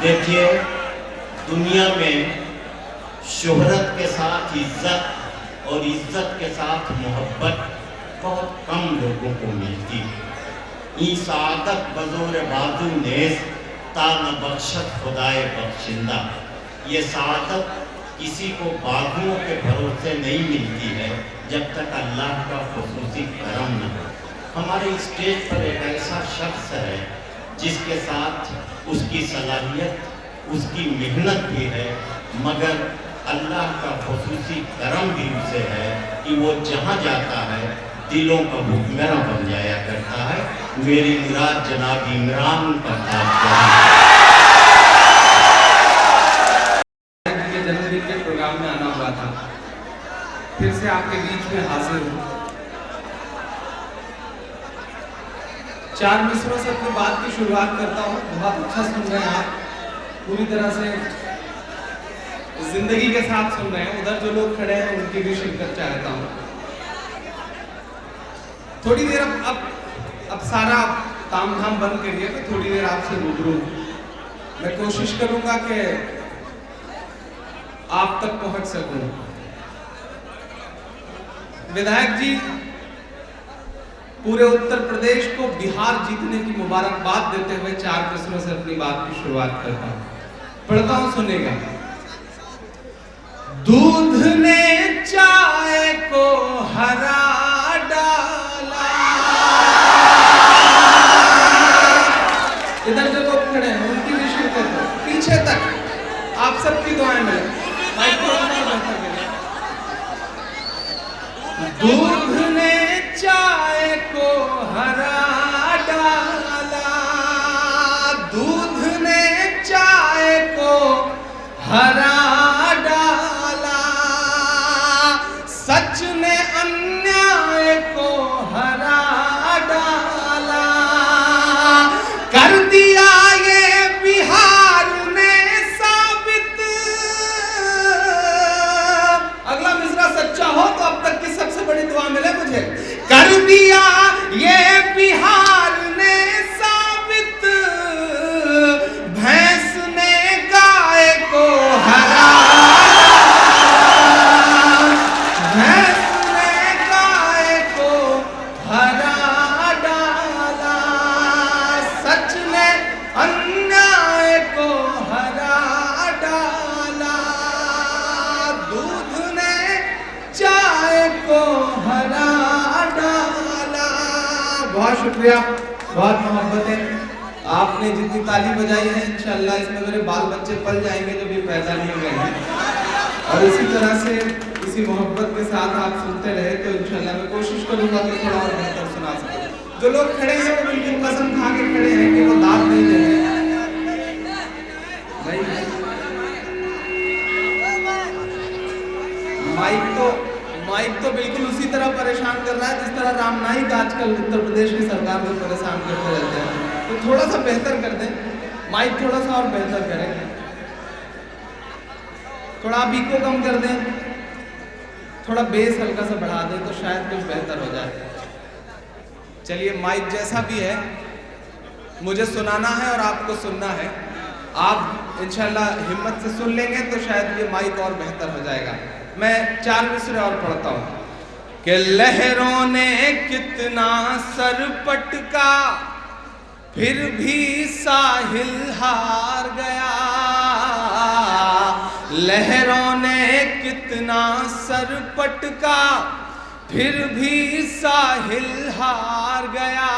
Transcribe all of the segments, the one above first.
देखिए, दुनिया में शोहरत के साथ इज्जत और इज्जत के साथ मोहब्बत बहुत कम लोगों को मिलती है। ई सादत बज़ोर बाजू नेज़ ता न बख्शत खुदाए बख्शिंदा। ये सादत किसी को बाजुओं के भरोसे नहीं मिलती है जब तक अल्लाह का खुसूसी करम न हो। हमारे स्टेज पर एक ऐसा शख्स है जिसके साथ उसकी सलाहियत, उसकी मेहनत भी है, मगर अल्लाह का खुसूसी करम भी उसे है कि वो जहाँ जाता है दिलों का हुक्मरां बन जाया करता है। मेरी मुराद जनाब इमरान प्रताप के जन्मदिन के प्रोग्राम में आना हुआ था, फिर से आपके बीच में हाजिर हूँ। 4 मिसरों से अपनी बात की शुरुआत करता हूँ। बहुत अच्छा सुन रहे हैं आप, पूरी तरह से जिंदगी के साथ सुन रहे हैं। उधर जो लोग खड़े हैं उनकी भी शिरकत चाहता हूँ। थोड़ी देर अब सारा ताम झाम बंद करिए, मैं थोड़ी देर आपसे रूबरू। मैं कोशिश करूंगा कि आप तक पहुंच सकूं। विधायक जी, पूरे उत्तर प्रदेश को बिहार जीतने की मुबारकबाद देते हुए 4 मिसरों से अपनी बात की शुरुआत करता हूं। पढ़ता हूं, सुनेगा। दूध ने चाय को हरा डाला। इधर जो लोग खड़े हैं उनकी भी शिरकत हो, पीछे तक आप सबकी दुआएं मिले। दूध ने चाय को हरा डाला, दूध ने चाय को हरा डाला, सच ने अन्याय को हरा डाला, कर दिया ये बिहार ने साबित। अगला मिसरा सच्चा हो तो अब तक की सबसे बड़ी दुआ मिले मुझे। कर दिया ये बिहार ने साबित, भैंस ने गाय को हरा, भैंस ने गाय को हरा डाला, सच ने अन्याय को हरा डाला, दूध ने चाय को हरा डाला। बहुत शुक्रिया, बहुत मोहब्बत है। आपने जितनी ताली बजाई है, इंशाल्लाह इसमें मेरे बाल बच्चे पल जाएंगे जो भी पैदा नहीं हुए हैं। और इसी तरह से इसी मोहब्बत के साथ आप सुनते रहे तो इंशाल्लाह मैं कोशिश करूंगा कि थोड़ा और बेहतर सुना सकूं। जो लोग खड़े हैं वो बिल्कुल कसम खा के खड़े हैं कि वो दाद नहीं देंगे। माइक तो बिल्कुल उसी तरह परेशान कर रहा है जिस तरह राम नाईक आजकल उत्तर प्रदेश की सरकार को परेशान करते रहते हैं। तो थोड़ा सा बेहतर कर दें, माइक थोड़ा सा और बेहतर करें, थोड़ा आप इको कम कर दें, थोड़ा बेस हल्का सा बढ़ा दें तो शायद कुछ बेहतर हो जाए। चलिए, माइक जैसा भी है, मुझे सुनाना है और आपको सुनना है। आप इंशाल्लाह हिम्मत से सुन लेंगे तो शायद ये माइक और बेहतर हो जाएगा। मैं 4 मिसरे और पढ़ता हूं कि लहरों ने कितना सर पटका, फिर भी साहिल हार गया, लहरों ने कितना सर पटका, फिर भी साहिल हार गया,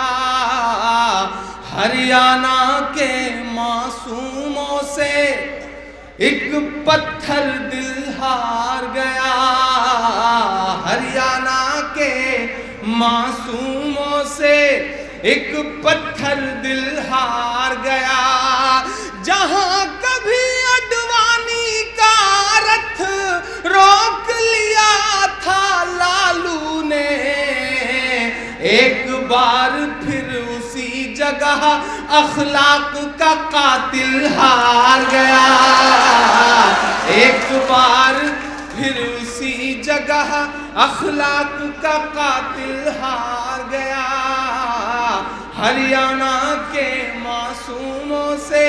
हरियाणा के मासूमों से एक पत्थर दिल हार गया, हरियाणा के मासूमों से एक पत्थर दिल हार गया, जहां कभी अडवाणी का रथ रोक लिया था लालू ने, एक बार फिर उसी जगह अखलाक का कातिल हार गया, एक बार फिर उसी जगह अखलाक का कातिल हार गया, हरियाणा के मासूमों से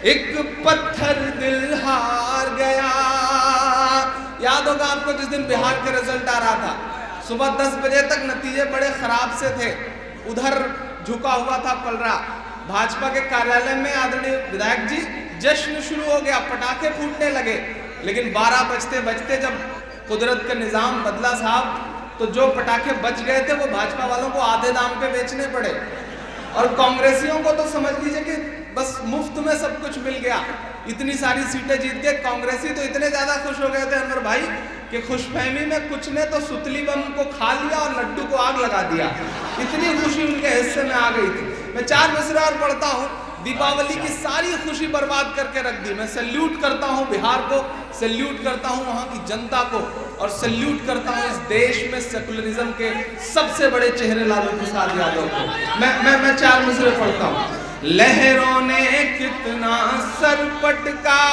एक पत्थर दिल हार गया। याद होगा आपको जिस दिन बिहार के रिजल्ट आ रहा था, सुबह 10 बजे तक नतीजे बड़े खराब से थे, उधर झुका हुआ था पलरा। भाजपा के कार्यालय में आदरणीय विधायक जी जश्न शुरू हो गया, पटाखे फूटने लगे, लेकिन 12 बजते बजते जब कुदरत का निजाम बदला साहब, तो जो पटाखे बच गए थे वो भाजपा वालों को आधे दाम पे बेचने पड़े, और कांग्रेसियों को तो समझ लीजिए कि बस मुफ्त में सब कुछ मिल गया। इतनी सारी सीटें जीत के कांग्रेसी तो इतने ज्यादा खुश हो गए थे अनवर भाई कि खुशफहमी में कुछ ने तो सुतली बम को खा लिया और लड्डू को आग लगा दिया, इतनी खुशी उनके हिस्से में आ गई थी। मैं 4 मिसरा और पढ़ता हूँ, दीपावली की सारी खुशी बर्बाद करके रख दी। मैं सैल्यूट करता हूँ बिहार को, सैल्यूट करता हूँ वहाँ की जनता को, और सैल्यूट करता हूँ इस देश में सेकुलरिज्म के सबसे बड़े चेहरे लालू प्रसाद यादव को। मैं 4 मिसरे पढ़ता हूँ। लहरों ने कितना सर पटका,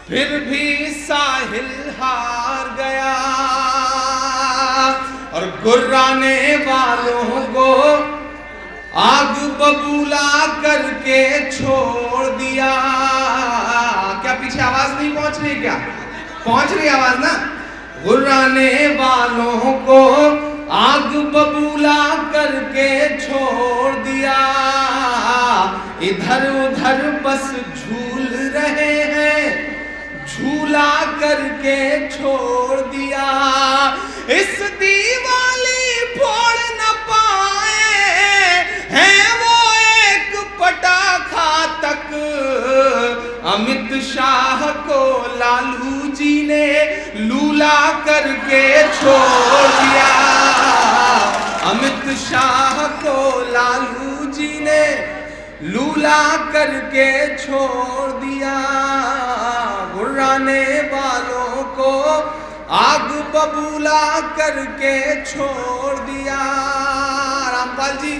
फिर भी साहिल हार गया, और गुर्राने वालों को आग बबूला करके छोड़ दिया। क्या पीछे आवाज नहीं पहुंच रही? क्या पहुंच रही आवाज ना? गुर्राने वालों को आग बबूला करके छोड़ दिया, इधर उधर बस झूल रहे हैं, झूला करके छोड़ दिया। इस दिवाली फोड़ न पाए हैं वो एक पटाखा तक, अमित शाह को लालू जी ने लूला करके छोड़ दिया। अमित शाह को लालू जी ने लूला करके छोड़ दिया, गुर्राने वालों को आग बबूला करके छोड़ दिया। रामपाल जी,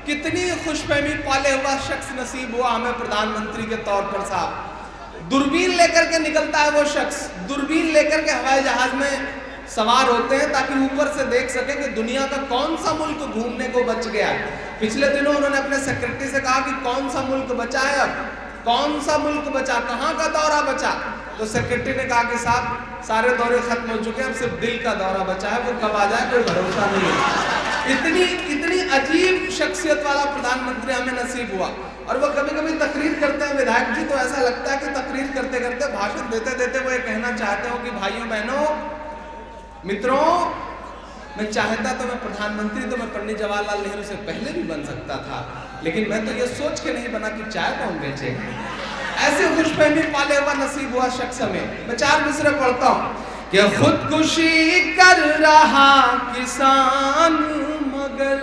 कितनी खुशफहमी पाले हुआ शख्स नसीब हुआ हमें प्रधानमंत्री के तौर पर साहब। दूरबीन लेकर के निकलता है वो शख्स, दूरबीन लेकर के हवाई जहाज में सवार होते हैं ताकि ऊपर से देख सके कि दुनिया का कौन सा मुल्क घूमने को बच गया। पिछले दिनों उन्होंने अपने सेक्रेटरी से कहा कि कौन सा मुल्क बचा है, अब कौन सा मुल्क बचा, कहाँ का दौरा बचा। तो सेक्रेटरी ने कहा कि साहब सारे दौरे खत्म हो चुके हैं, अब सिर्फ दिल का दौरा बचा है, वो कब आ जाए कोई भरोसा नहीं है। इतनी अजीब शख्सियत वाला प्रधानमंत्री हमें नसीब हुआ। और वो कभी कभी तकरीर करते हैं विधायक जी, तो ऐसा लगता है कि तकरीर करते करते, भाषण देते देते वो ये कहना चाहते हो कि भाइयों बहनों मित्रों, मैं चाहता तो मैं प्रधानमंत्री तो मैं पंडित जवाहरलाल नेहरू से पहले भी बन सकता था, लेकिन मैं तो ये सोच के नहीं बना कि चाय कौन बेचेगा। ऐसे खुशफहमी पाले हुआ नसीब हुआ शख्स हमें। मैं 4 मिसरे पढ़ता हूँ कि खुदकुशी कर रहा किसान मगर,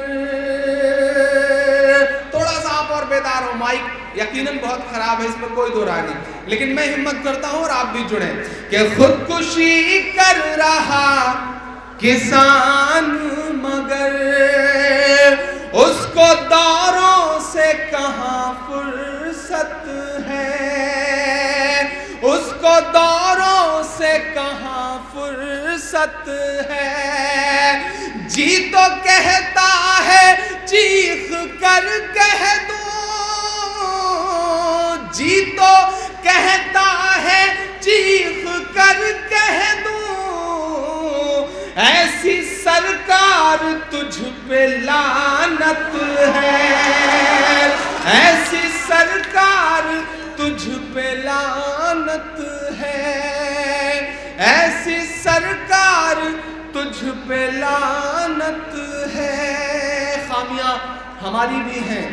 थोड़ा सा आप और बेदार हो, माइक यकीनन बहुत खराब है, इसमें कोई दो राय नहीं, लेकिन मैं हिम्मत करता हूं और आप भी जुड़े कि खुदकुशी कर रहा किसान मगर, उसको दौरों से कहां फुर्सत है, उसको दौरों से कहां फुर्सत है। जी तो कहता है चीख कर कह दूं, जी तो कहता है चीख कर कह दूं, ऐसी सरकार तुझ पे लानत है, ऐसी सरकार तुझ पे लानत है, ऐसी सरकार तुझ पे लानत है। खामियां हमारी भी हैं,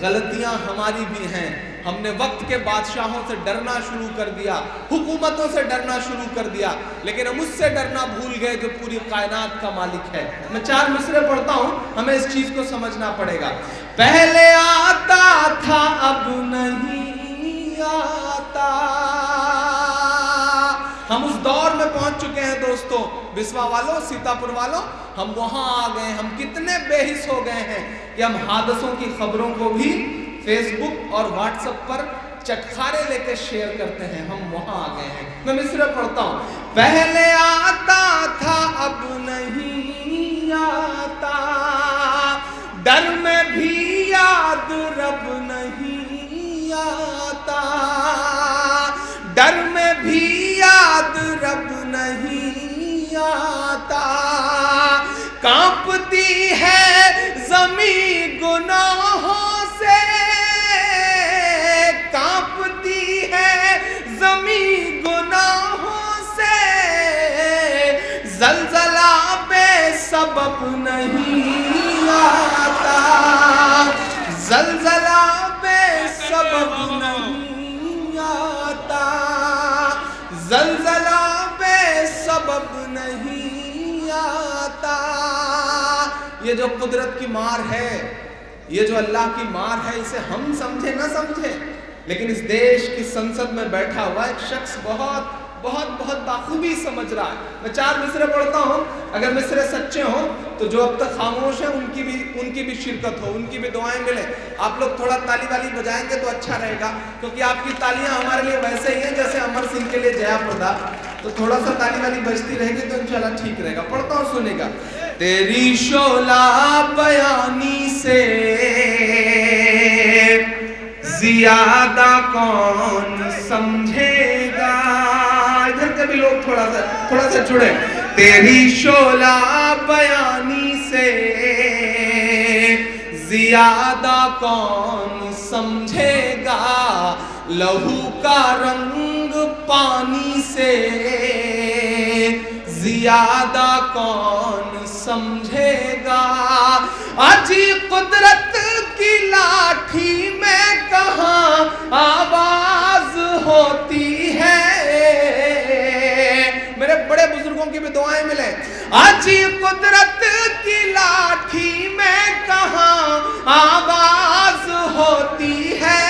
गलतियां हमारी भी हैं। हमने वक्त के बादशाहों से डरना शुरू कर दिया, हुकूमतों से डरना शुरू कर दिया, लेकिन हम उससे डरना भूल गए जो पूरी कायनात का मालिक है। मैं 4 मिसरे पढ़ता हूं, हमें इस चीज को समझना पड़ेगा। पहले आता था अब नहीं आता। हम उस दौर में पहुंच चुके हैं दोस्तों, बिस्वा वालों, सीतापुर वालों, हम वहां आ गए। हम कितने बेहिस हो गए हैं कि हम हादसों की खबरों को भी फेसबुक और व्हाट्सएप पर चटखारे लेकर शेयर करते हैं। हम वहां आ गए हैं। मैं मिसरा पढ़ता हूं, पहले आता था अब नहीं आता, डर में भी याद रब नहीं आता, जो कुदरत की मार है, ये जो अल्लाह की मार है, इसे हम समझे ना समझे, लेकिन इस देश की संसद में बैठा हुआ एक शख्स बहुत बहुत बहुत बाखूबी समझ रहा है। मैं 4 मिसरे पढ़ता हूँ, अगर मिसरे सच्चे हों तो जो अब तक खामोश हैं उनकी भी शिरकत हो, उनकी भी दुआएं मिले। आप लोग थोड़ा ताली वाली बजाएंगे तो अच्छा रहेगा, क्योंकि आपकी तालियां हमारे लिए वैसे ही हैं जैसे अमर सिंह के लिए जया प्रदा। तो थोड़ा सा ताली वाली बजती रहेगी तो इंशाल्लाह ठीक रहेगा। पढ़ता हूँ, सुनेगा। तेरी शोला बयानी से ज्यादा कौन समझेगा। इधर के भी लोग थोड़ा सा जुड़े। तेरी शोला बयानी से ज्यादा कौन समझेगा, लहू का रंग पानी से ज्यादा कौन समझेगा। अजी कुदरत की लाठी में कहाँ आवाज होती है। मेरे बड़े बुजुर्गों की भी दुआएं मिले। अजी कुदरत की लाठी में कहाँ आवाज होती है।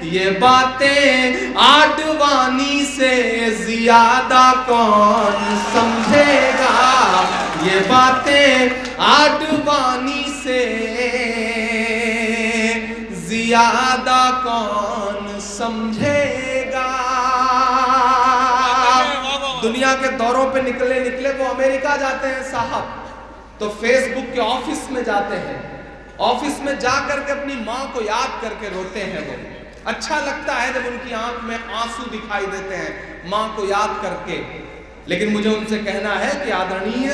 ये बातें आडवाणी से ज्यादा कौन समझेगा। ये बातें आडवाणी से ज्यादा कौन समझेगा। दुनिया के दौरों पे निकले वो अमेरिका जाते हैं साहब, तो फेसबुक के ऑफिस में जाते हैं। ऑफिस में जा करके अपनी माँ को याद करके रोते हैं। वो अच्छा लगता है जब उनकी आंख में आंसू दिखाई देते हैं माँ को याद करके। लेकिन मुझे उनसे कहना है कि आदरणीय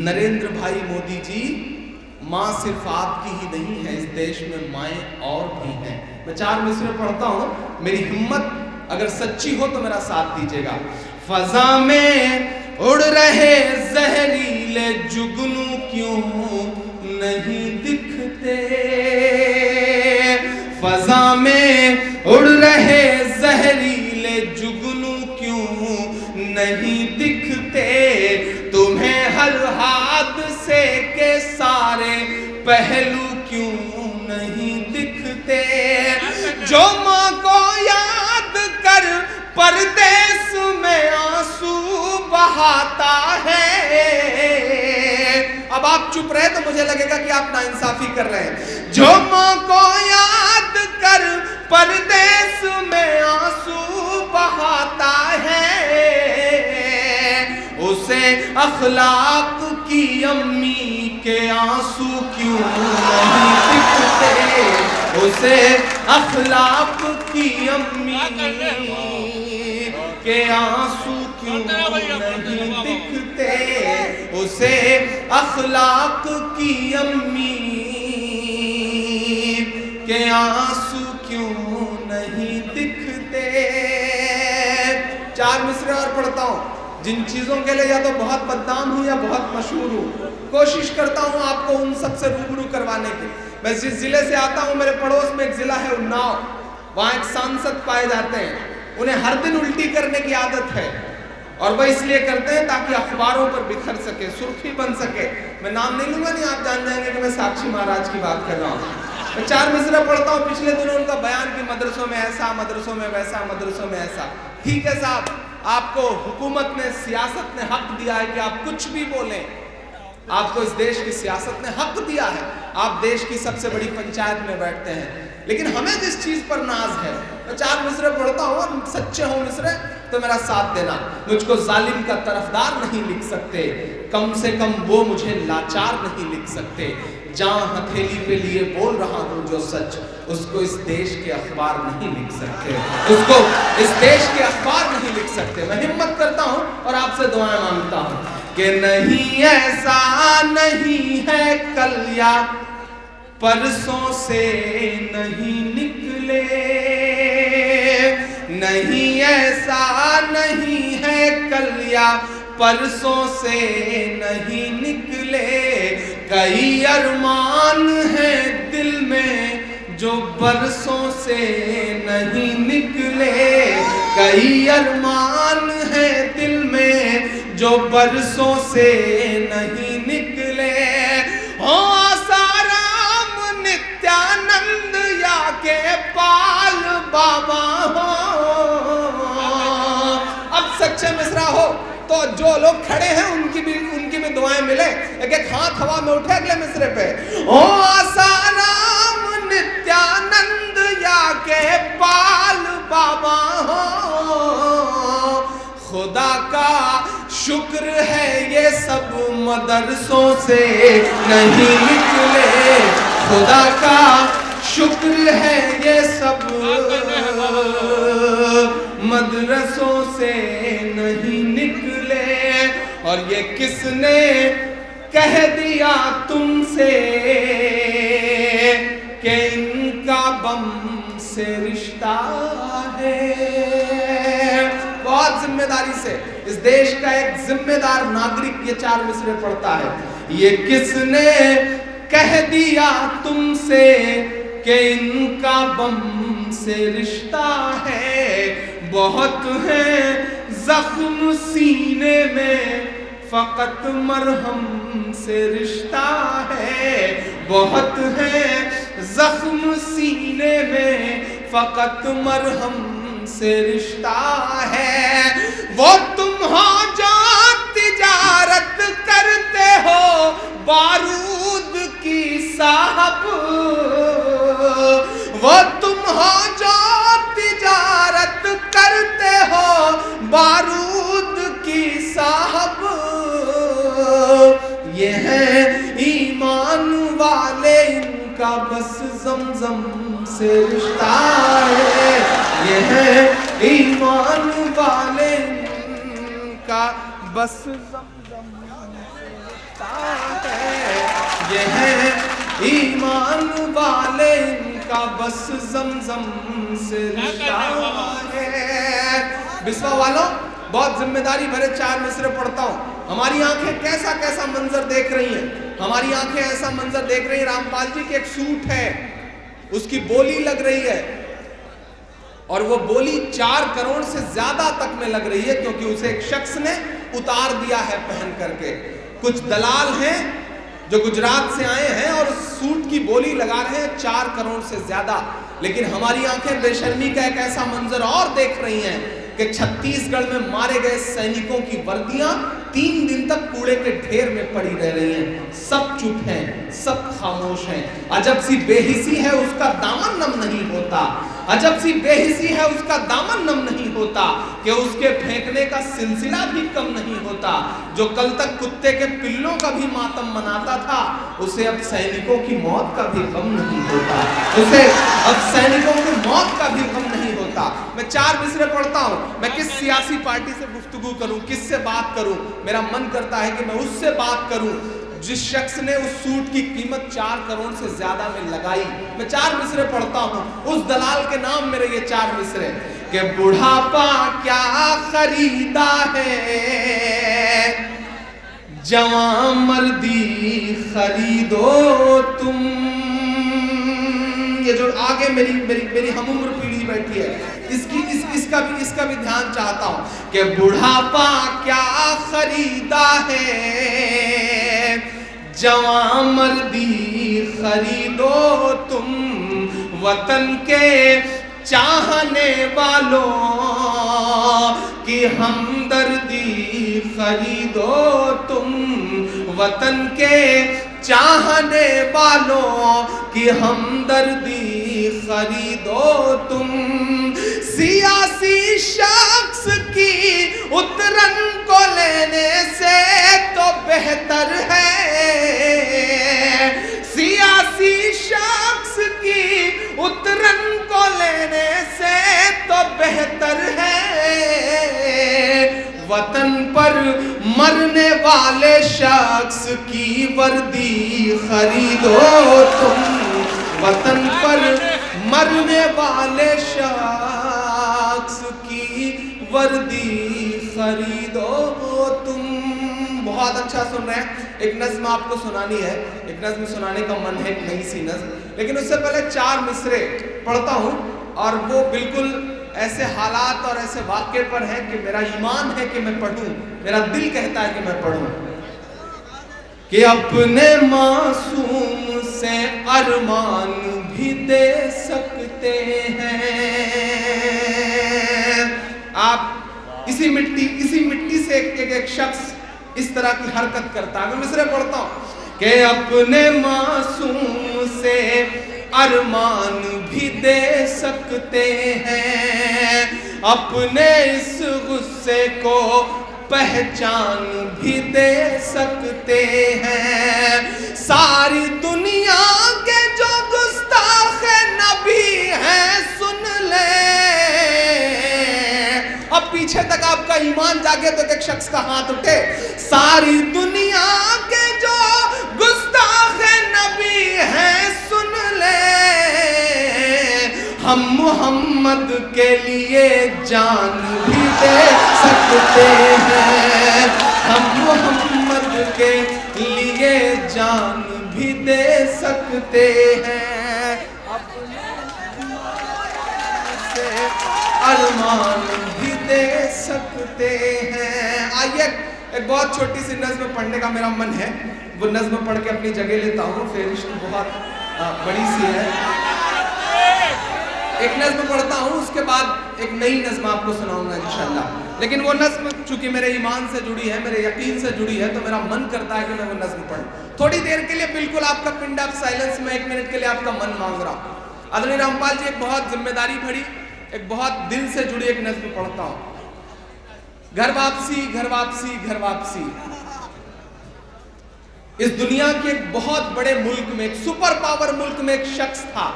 नरेंद्र भाई मोदी जी, माँ सिर्फ आपकी ही नहीं है, इस देश में माएँ और भी हैं। मैं 4 मिसरे पढ़ता हूँ, मेरी हिम्मत अगर सच्ची हो तो मेरा साथ दीजिएगा। फजा में उड़ रहे जहरीले जुगनू क्यों नहीं दिखते। फजा में उड़ रहे जहरीले जुगनू क्यों नहीं दिखते। तुम्हें हर हादसे के सारे पहलू क्यों नहीं दिखते। जो माँ को याद कर परदेस में आंसू बहाता है। अब आप चुप रहे तो मुझे लगेगा कि आप नाइंसाफी कर रहे हैं। जो माँ को याद कर परदेस में आंसू बहाता है, उसे अखलाक की अम्मी के आंसू क्यों नहीं दिखते। उसे अखलाक की अम्मी के आंसू क्यों नहीं दिखते। उसे अखलाक की अम्मी के आंसू क्यों नहीं दिखते। 4 मिसरे और पढ़ता हूँ, जिन चीजों के लिए या तो बहुत बदनाम हूं या बहुत मशहूर हूं। कोशिश करता हूं आपको उन सबसे रूबरू करवाने की। मैं जिस जिले से आता हूं, मेरे पड़ोस में एक जिला है उन्नाव। वहां एक सांसद पाए जाते हैं, उन्हें हर दिन उल्टी करने की आदत है, और वह इसलिए करते हैं ताकि अखबारों पर बिखर सके, सुर्खी बन सके। मैं नाम नहीं लूंगा, नहीं आप जान जाएंगे कि मैं साक्षी महाराज की बात कर रहा हूँ। मैं 4 मिसरे पढ़ता हूँ। पिछले दिनों उनका बयान कि मदरसों में ऐसा, मदरसों में वैसा, मदरसों में ऐसा। ठीक है साहब, आपको हुकूमत ने, सियासत ने हक दिया है कि आप कुछ भी बोलें। आपको इस देश की सियासत ने हक दिया है, आप देश की सबसे बड़ी पंचायत में बैठते हैं। लेकिन हमें जिस चीज पर नाज है, मैं 4 मिसरे पढ़ता हूँ, सच्चे हो मिसरे तो मेरा साथ देना। मुझको जालिम का तरफदार नहीं लिख सकते, कम से कम वो मुझे लाचार नहीं लिख सकते। जहाँ हथेली पे लिए बोल रहा हूँ जो सच, उसको इस देश के अखबार नहीं लिख सकते, उसको इस देश के अखबार नहीं लिख सकते। मैं हिम्मत करता हूँ और आपसे दुआएं मांगता हूँ कि नहीं ऐसा नहीं है कल या परसों से नहीं निकले। नहीं ऐसा नहीं है कल या परसों से नहीं निकले। कई अरमान हैं दिल में जो बरसों से नहीं निकले। कई अरमान हैं दिल में जो बरसों से नहीं बाबा हो। अब सच्चे मिसरा हो तो जो लोग खड़े हैं उनकी भी दुआएं मिले। एक हाथ हवा में उठे अगले मिसरे पे। ओ आसाराम नित्यानंद या के पाल बाबा हो। खुदा का शुक्र है ये सब मदरसों से नहीं निकले। खुदा का शुक्र है ये सब मदरसों से नहीं निकले। और ये किसने कह दिया तुमसे कि इनका बम से रिश्ता है। बहुत जिम्मेदारी से इस देश का एक जिम्मेदार नागरिक ये 4 मिसरे पढ़ता है। ये किसने कह दिया तुमसे कि इनका बम से रिश्ता है। बहुत है जख्म सीने में फकत मरहम से रिश्ता है। बहुत है जख्म सीने में फकत मरहम से रिश्ता है। वो तुम हो जो तिजारत करते हो बारूद की साहब। वो तुम हो जो तिजारत करते हो बारूद की साहब। ये है ईमान वाले इनका बस जमजम से रिश्ता है। ये है ईमान वाले इनका बस जमजम से रिश्ता है। ये है ईमान वाले इनका बस जमजम से रिश्ता है। बिस्वा वालों बहुत जिम्मेदारी भरे 4 मिसरे पढ़ता हूँ। हमारी आंखें कैसा कैसा मंजर देख रही हैं। हमारी आंखें ऐसा मंजर देख रही हैं। रामपाल जी के एक सूट है, उसकी बोली लग रही है और वो बोली 4 करोड़ से ज्यादा तक में लग रही है, क्योंकि उसे एक शख्स ने उतार दिया है पहन करके। कुछ दलाल हैं जो गुजरात से आए हैं और सूट की बोली लगा रहे हैं 4 करोड़ से ज्यादा। लेकिन हमारी आंखें बेशर्मी का एक ऐसा मंजर और देख रही हैं कि छत्तीसगढ़ में मारे गए सैनिकों की वर्दियां 3 दिन तक कूड़े के ढेर में पड़ी रह रही हैं। सब चुप हैं, सब खामोश हैं। अजब सी बेहिसी है उसका दामन नम नहीं होता। अजब सी बेहिसी है उसका दामन नम नहीं होता कि उसके फेंकने का सिलसिला भी कम नहीं होता। जो कल तक कुत्ते के पिल्लों का भी मातम मनाता था, उसे अब सैनिकों की मौत का भी गम नहीं होता। उसे अब सैनिकों की मौत का भी गम नहीं होता। मैं 4 मिसरे पढ़ता हूँ। मैं किस सियासी पार्टी से गुफ्तगू करूँ, किससे बात करूँ? मेरा मन करता है कि मैं उससे बात करूँ जिस शख्स ने उस सूट की कीमत 4 करोड़ से ज्यादा में लगाई। मैं 4 मिसरे पढ़ता हूँ। उस दलाल के नाम मेरे ये 4 मिसरे कि बुढ़ापा क्या खरीदा है, जवां मर्दी खरीदो तुम। ये जो आगे मेरी हमउम्र पीढ़ी बैठी है, इसका भी ध्यान चाहता हूं कि बुढ़ापा क्या खरीदा है, जवां मर्दी खरीदो तुम। वतन के चाहने वालों की हमदर्दी खरीदो तुम। वतन के चाहने वालों की हमदर्दी खरीदो तुम। सियासी शख्स की उतरन को लेने से तो बेहतर है, सियासी शख्स की उतरन को लेने से तो बेहतर है। वतन पर मरने वाले शख्स की वर्दी खरीदो तुम। वतन पर मरने वाले शख्स की वर्दी खरीदो तुम। बहुत अच्छा सुन रहे हैं। एक नज्म आपको सुनानी है, एक नज्म सुनाने का मन है, एक नई सी नज्म। लेकिन उससे पहले 4 मिसरे पढ़ता हूँ और वो बिल्कुल ऐसे हालात और ऐसे वाक्य पर है कि मेरा ईमान है कि मैं पढ़ूं, मेरा दिल कहता है कि मैं पढ़ूं। कि अपने मासूम से अरमान भी दे सकते हैं, इसी मिट्टी से एक शख्स इस तरह की हरकत करता है। मैं मिसरे पढ़ता हूं कि अपने मासूम से अरमान भी दे सकते हैं, अपने इस गुस्से को पहचान भी दे सकते हैं। सारी दुनिया के जो गुस्ताख नबी हैं सुन ले। अब पीछे तक आपका ईमान जागे तो एक शख्स का हाथ उठे। सारी दुनिया के जो गुस्ताख नबी हैं सुन ले, हम मोहम्मद के लिए जान भी दे सकते हैं, हम मोहम्मद के लिए जान भी दे सकते हैं, अपने से अरमान भी दे सकते हैं। आइए एक बहुत छोटी सी नज़्म पढ़ने का मेरा मन है, वो नज़्म पढ़ के अपनी जगह लेता हूँ। फेरिश्त बहुत बड़ी सी है। एक नज़्म पढ़ता हूँ, उसके बाद एक नई नज़्म आपको सुनाऊंगा इंशाल्लाह। लेकिन वो नज़्म चूंकि मेरे ईमान से जुड़ी है, मेरे यकीन से जुड़ी है, तो मेरा मन करता है कि मैं वो नज़्म पढ़ूं। थोड़ी देर के लिए बिल्कुल आपका पिन ड्रॉप साइलेंस में 1 मिनट के लिए आपका मन मांग रहा हूँ। आदरणीय रामपाल जी, एक बहुत जिम्मेदारी भरी, एक बहुत दिल से जुड़ी एक नज़्म पढ़ता हूँ। घर वापसी, घर वापसी, घर वापसी। इस दुनिया के एक बहुत बड़े मुल्क में, एक सुपर पावर मुल्क में एक शख्स था।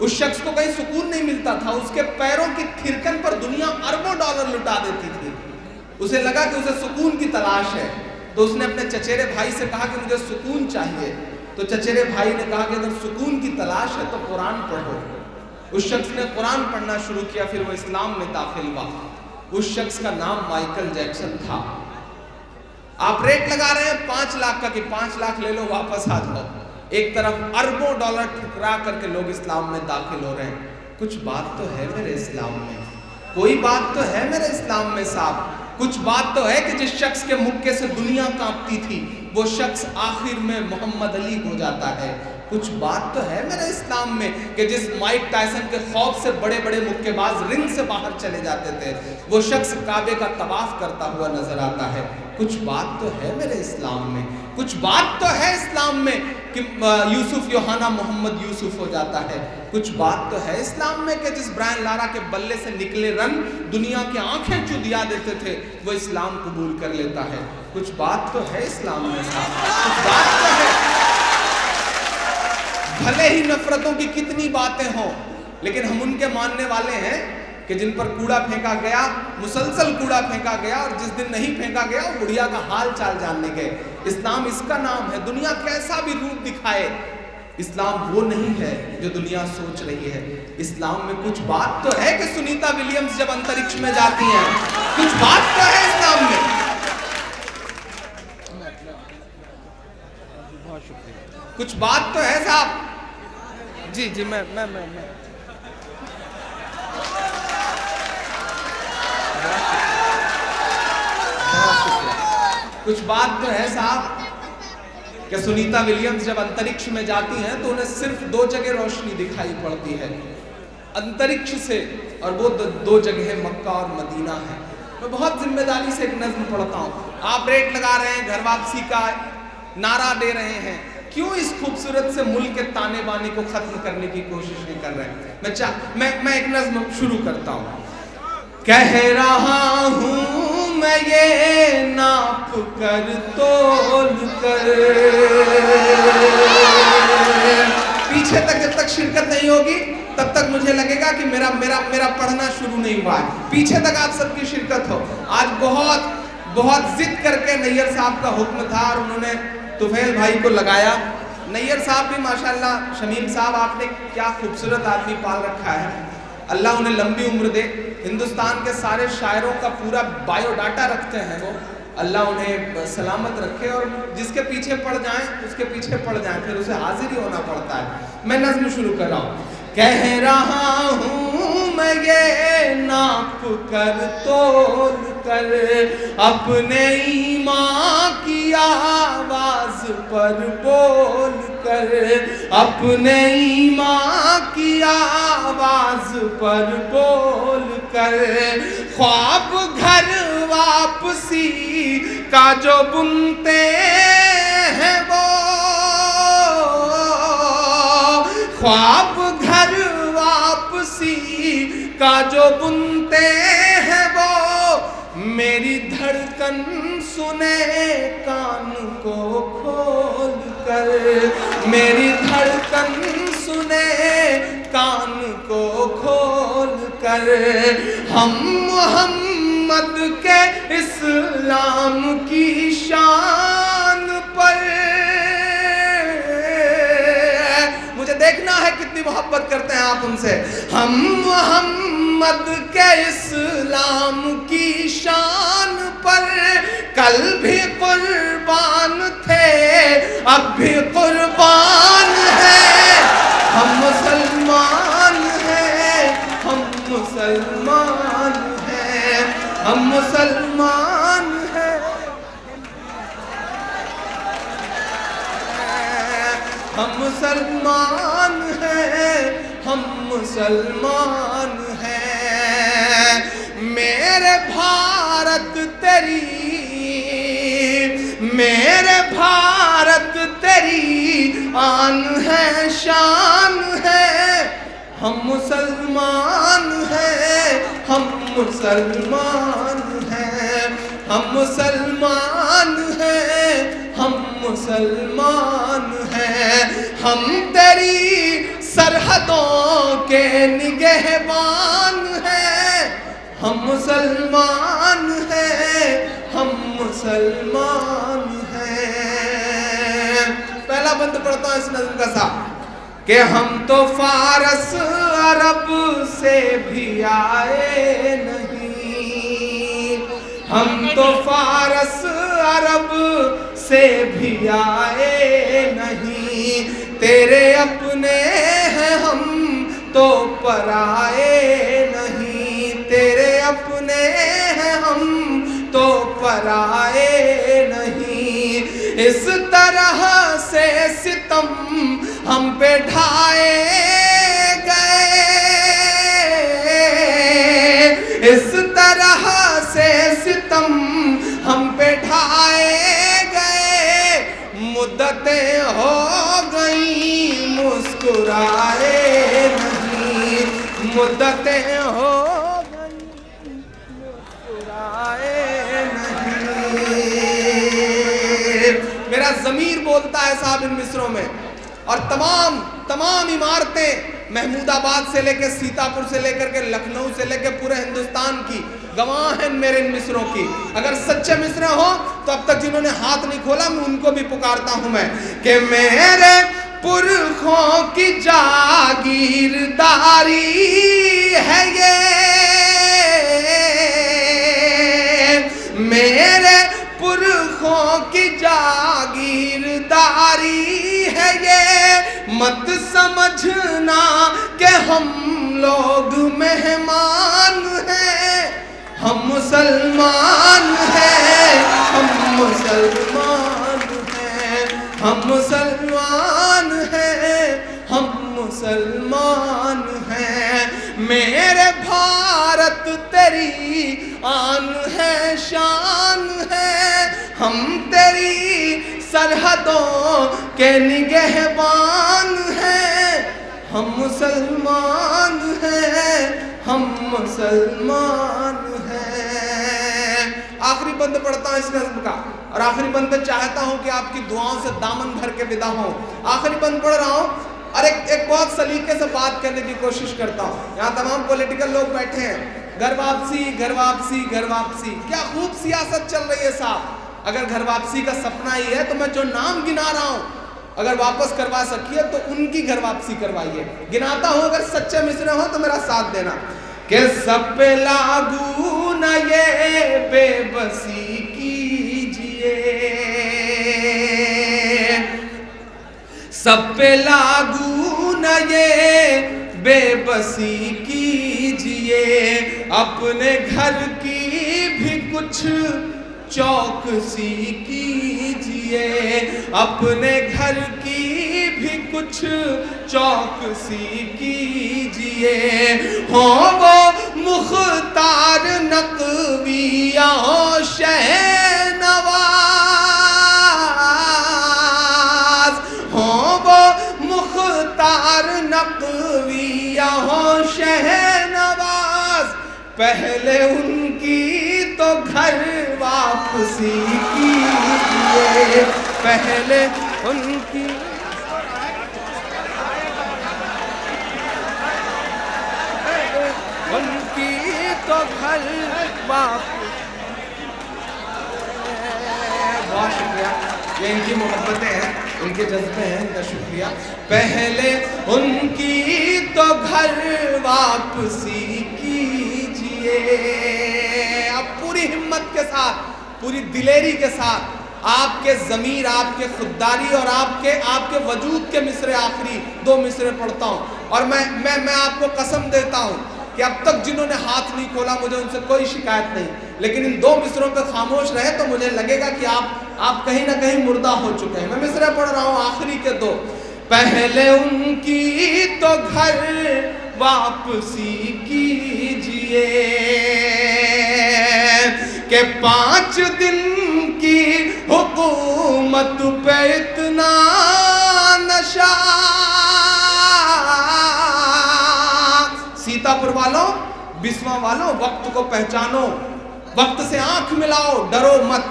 उस शख्स को कहीं सुकून नहीं मिलता था। उसके पैरों की थिरकन पर दुनिया अरबों डॉलर लुटा देती थी। उसे लगा कि उसे सुकून की तलाश है, तो उसने अपने चचेरे भाई से कहा कि मुझे सुकून चाहिए। तो चचेरे भाई ने कहा कि अगर सुकून की तलाश है तो कुरान पढ़ो। उस शख्स ने कुरान पढ़ना शुरू किया, फिर वो इस्लाम में दाखिल हुआ। उस शख्स का नाम माइकल जैक्सन था। आप रेट लगा रहे हैं 5 लाख का कि 5 लाख ले लो वापस आ जाओ। एक तरफ अरबों डॉलर ठुकरा करके लोग इस्लाम में दाखिल हो रहे हैं। कुछ बात तो है मेरे इस्लाम में, कोई बात तो है मेरे इस्लाम में साहब। कुछ बात तो है कि जिस शख्स के मुक्के से दुनिया कांपती थी, वो शख्स आखिर में मोहम्मद अली हो जाता है। कुछ बात तो है मेरे इस्लाम में कि जिस माइक टायसन के खौफ से बड़े बड़े मुक्केबाज रिंग से बाहर चले जाते थे, वो शख्स काबे का तवाफ करता हुआ नजर आता है। कुछ बात तो है मेरे इस्लाम में, कुछ बात तो है इस्लाम में कि यूसुफ योहाना मोहम्मद यूसुफ हो जाता है। कुछ बात तो है इस्लाम में कि जिस ब्रायन लारा के बल्ले से निकले रन दुनिया की आंखें चुदिया देते थे, वो इस्लाम कबूल कर लेता है। कुछ बात तो है इस्लाम में साहब, कुछ बात तो है। भले ही नफरतों की कितनी बातें हों, लेकिन हम उनके मानने वाले हैं कि जिन पर कूड़ा फेंका गया, मुसलसल कूड़ा फेंका गया, और जिस दिन नहीं फेंका गया वो बुढ़िया का हाल चाल जानने गए। इस्लाम इसका नाम है। दुनिया कैसा भी रूप दिखाए, इस्लाम वो नहीं है जो दुनिया सोच रही है। इस्लाम में कुछ बात तो है कि सुनीता विलियम्स जब अंतरिक्ष में जाती हैं, कुछ बात तो है इस्लाम में। कुछ बात तो है साहब। जी जी, मैं कुछ बात तो है साहब कि सुनीता विलियम्स जब अंतरिक्ष में जाती हैं तो उन्हें सिर्फ 2 जगह रोशनी दिखाई पड़ती है अंतरिक्ष से, और वो 2 जगह मक्का और मदीना है। मैं बहुत जिम्मेदारी से एक नज़्म पढ़ता हूँ। आप रेट लगा रहे हैं, घर वापसी का नारा दे रहे हैं, क्यों इस खूबसूरत से मुल्क के ताने बाने को खत्म करने की कोशिश नहीं कर रहे हैं? मैं एक नज़्म शुरू करता हूँ। कह रहा हूँ मैं ये नाप कर तोल कर, पीछे तक जब तक शिरकत नहीं होगी तब तक मुझे लगेगा कि मेरा पढ़ना शुरू नहीं हुआ है। पीछे तक आप सबकी शिरकत हो। आज बहुत जिद करके नैयर साहब का हुक्म था और उन्होंने तुफैल भाई को लगाया। नैयर साहब भी माशाल्लाह, शमीम साहब आपने क्या खूबसूरत आदमी पाल रखा है, अल्लाह उन्हें लंबी उम्र दे। हिंदुस्तान के सारे शायरों का पूरा बायोडाटा रखते हैं वो, अल्लाह उन्हें सलामत रखे और जिसके पीछे पड़ जाएं उसके पीछे पड़ जाएं, फिर उसे हाजिर ही होना पड़ता है। मैं नज़्म शुरू कर रहा हूँ। कह रहा हूँ मैं ये नाप कर तोल कर, अपने ईमान की आवाज पर बोल कर, अपने ईमान की आवाज पर बोल कर, ख्वाब घर वापसी का जो बुनते हैं वो, ख्वाब घर वापसी का जो बुनते हैं वो, मेरी धड़कन सुने कान को खोल कर, मेरी धड़कन सुने कान को खोल कर, हम मोहम्मद के इस्लाम की शान पर, मुझे देखना है कितनी मोहब्बत करते हैं आप उनसे, हम मोहम्मद के इस्लाम की शान पर कल भी कुर्बान थे, अब भी कुर्बान है, हम मुसलमान हैं, हम मुसलमान हैं, हम मुसलमान हैं, हम मुसलमान हैं, हम मुसलमान हैं। मेरे भारत तेरी, मेरे भारत तेरी आन है, शान है, हम मुसलमान हैं, हम मुसलमान हैं, हम मुसलमान हैं, हम मुसलमान हैं, हम तेरी सरहदों के निगहबान हैं, हम मुसलमान हैं, हम मुसलमान हैं। पहला बंद पढ़ता हूं इस नज़्म का साथ कि हम तो फारस अरब से भी आए नहीं, हम तो फारस अरब से भी आए नहीं, तेरे अपने हैं हम तो पराए नहीं, तेरे अपने हैं हम तो पराए नहीं, इस तरह से सितम हम पे ढाए गए, इस तरह से सितम हम पे ढाए गए, मुद्दतें हो गई मुस्कुराए नहीं, मुद्दतें हो गई मुस्कुराए नहीं। मेरा ज़मीर बोलता है साहब इन मिसरों में, और तमाम इमारतें महमूदाबाद से लेकर सीतापुर से लेकर के लखनऊ से लेकर पूरे हिंदुस्तान की गवाह हैं मेरे इन मिसरों की। अगर सच्चे मिसरे हो तो अब तक जिन्होंने हाथ नहीं खोला मैं उनको भी पुकारता हूं मैं कि मेरे पुरखों की जागीरदारी है ये, मेरे पुरखों की जागीरदारी है ये, मत समझना कि हम लोग मेहमान हैं, हम मुसलमान हैं, हम मुसलमान हैं, हम मुसलमान हैं, हम मुसलमान हैं। मेरे भारत तेरी आन है, शान है, हम तेरी सरहदों के निगहबान हैं, हम मुसलमान हैं, हम मुसलमान हैं। आखिरी बंद पढ़ता हूं इस नज़्म का, और आखिरी बंद पे चाहता हूं कि आपकी दुआओं से दामन भर के विदा हो। आखिरी बंद पढ़ रहा हूं और एक बहुत सलीके से बात करने की कोशिश करता हूं। यहाँ तमाम पॉलिटिकल लोग बैठे हैं, घर वापसी घर वापसी घर वापसी, क्या खूब सियासत चल रही है साहब। अगर घर वापसी का सपना ही है तो मैं जो नाम गिना रहा हूं अगर वापस करवा सकिए तो उनकी घर वापसी करवाइए। गिनाता हूं, अगर सच्चे मिसरे हो तो मेरा साथ देना। कि सब पे लागू न ये बेबसी कीजिए, सब पे लागू न ये बेबसी कीजिए, अपने घर की भी कुछ चौकसी कीजिए, अपने घर की भी कुछ चौकसी कीजिए। हो वो मुख्तार नकवी या शहनवाज, हो वो मुख्तार नकवी या शहनवाज, पहले उनकी तो घर वापसी कीजिए, पहले उनकी तो घर वापसी। बहुत शुक्रिया, ये इनकी मोहब्बतें हैं, इनके जज्बे हैं, इनका शुक्रिया। पहले उनकी तो घर वापसी कीजिए। अब पूरी हिम्मत के साथ, पूरी दिलेरी के साथ आपके ज़मीर, आपके खुददारी और आपके वजूद के मिसरे, आखिरी 2 मिसरे पढ़ता हूँ। और मैं आपको कसम देता हूँ कि अब तक जिन्होंने हाथ नहीं खोला मुझे उनसे कोई शिकायत नहीं, लेकिन इन 2 मिसरों पे खामोश रहे तो मुझे लगेगा कि आप कहीं ना कहीं मुर्दा हो चुके हैं। मैं मिसरे पढ़ रहा हूँ, आखिरी के 2। पहले उनकी तो घर वापसी कीजिए कि 5 दिन की हुकूमत पे इतना नशा। सीतापुर वालों, बिस्वा वालों, वक्त को पहचानो, वक्त से आंख मिलाओ, डरो मत।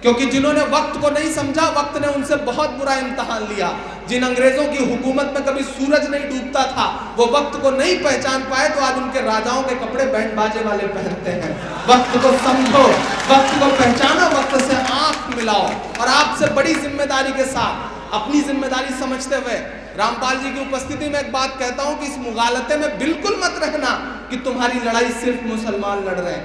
क्योंकि जिन्होंने वक्त को नहीं समझा, वक्त ने उनसे बहुत बुरा इम्तिहान लिया। जिन अंग्रेजों की हुकूमत में कभी सूरज नहीं डूबता था, वो वक्त को नहीं पहचान पाए तो आज उनके राजाओं के कपड़े बैंड बाजे वाले पहनते हैं। वक्त को समझो, वक्त को पहचानो, वक्त से आंख मिलाओ। और आपसे बड़ी जिम्मेदारी के साथ, अपनी जिम्मेदारी समझते हुए रामपाल जी की उपस्थिति में एक बात कहता हूं कि इस मुगालते में बिल्कुल मत रहना कि तुम्हारी लड़ाई सिर्फ मुसलमान लड़ रहे हैं।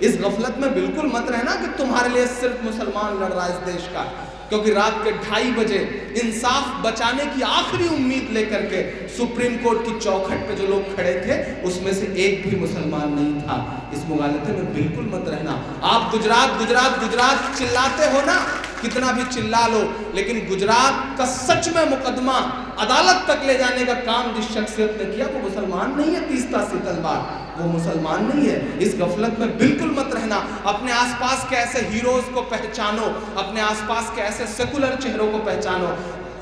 इस गफलत में बिल्कुल मत रहना कि तुम्हारे लिए सिर्फ मुसलमान लड़ रहा है इस देश का। क्योंकि रात के 2:30 बजे इंसाफ बचाने की आखिरी उम्मीद लेकर के सुप्रीम कोर्ट की चौखट पे जो लोग खड़े थे, उसमें से एक भी मुसलमान नहीं था। इस मुगालते में बिल्कुल मत रहना। आप गुजरात गुजरात गुजरात चिल्लाते हो ना, कितना भी चिल्ला लो, लेकिन गुजरात का सच में मुकदमा अदालत तक ले जाने का काम जिस शख्सियत ने किया वो मुसलमान नहीं है। तीस्ता सीतलवाड़ वो मुसलमान नहीं है। इस गफलत में बिल्कुल मत रहना। अपने आसपास के ऐसे हीरोज को पहचानो, अपने आसपास के ऐसे सेकुलर चेहरों को पहचानो।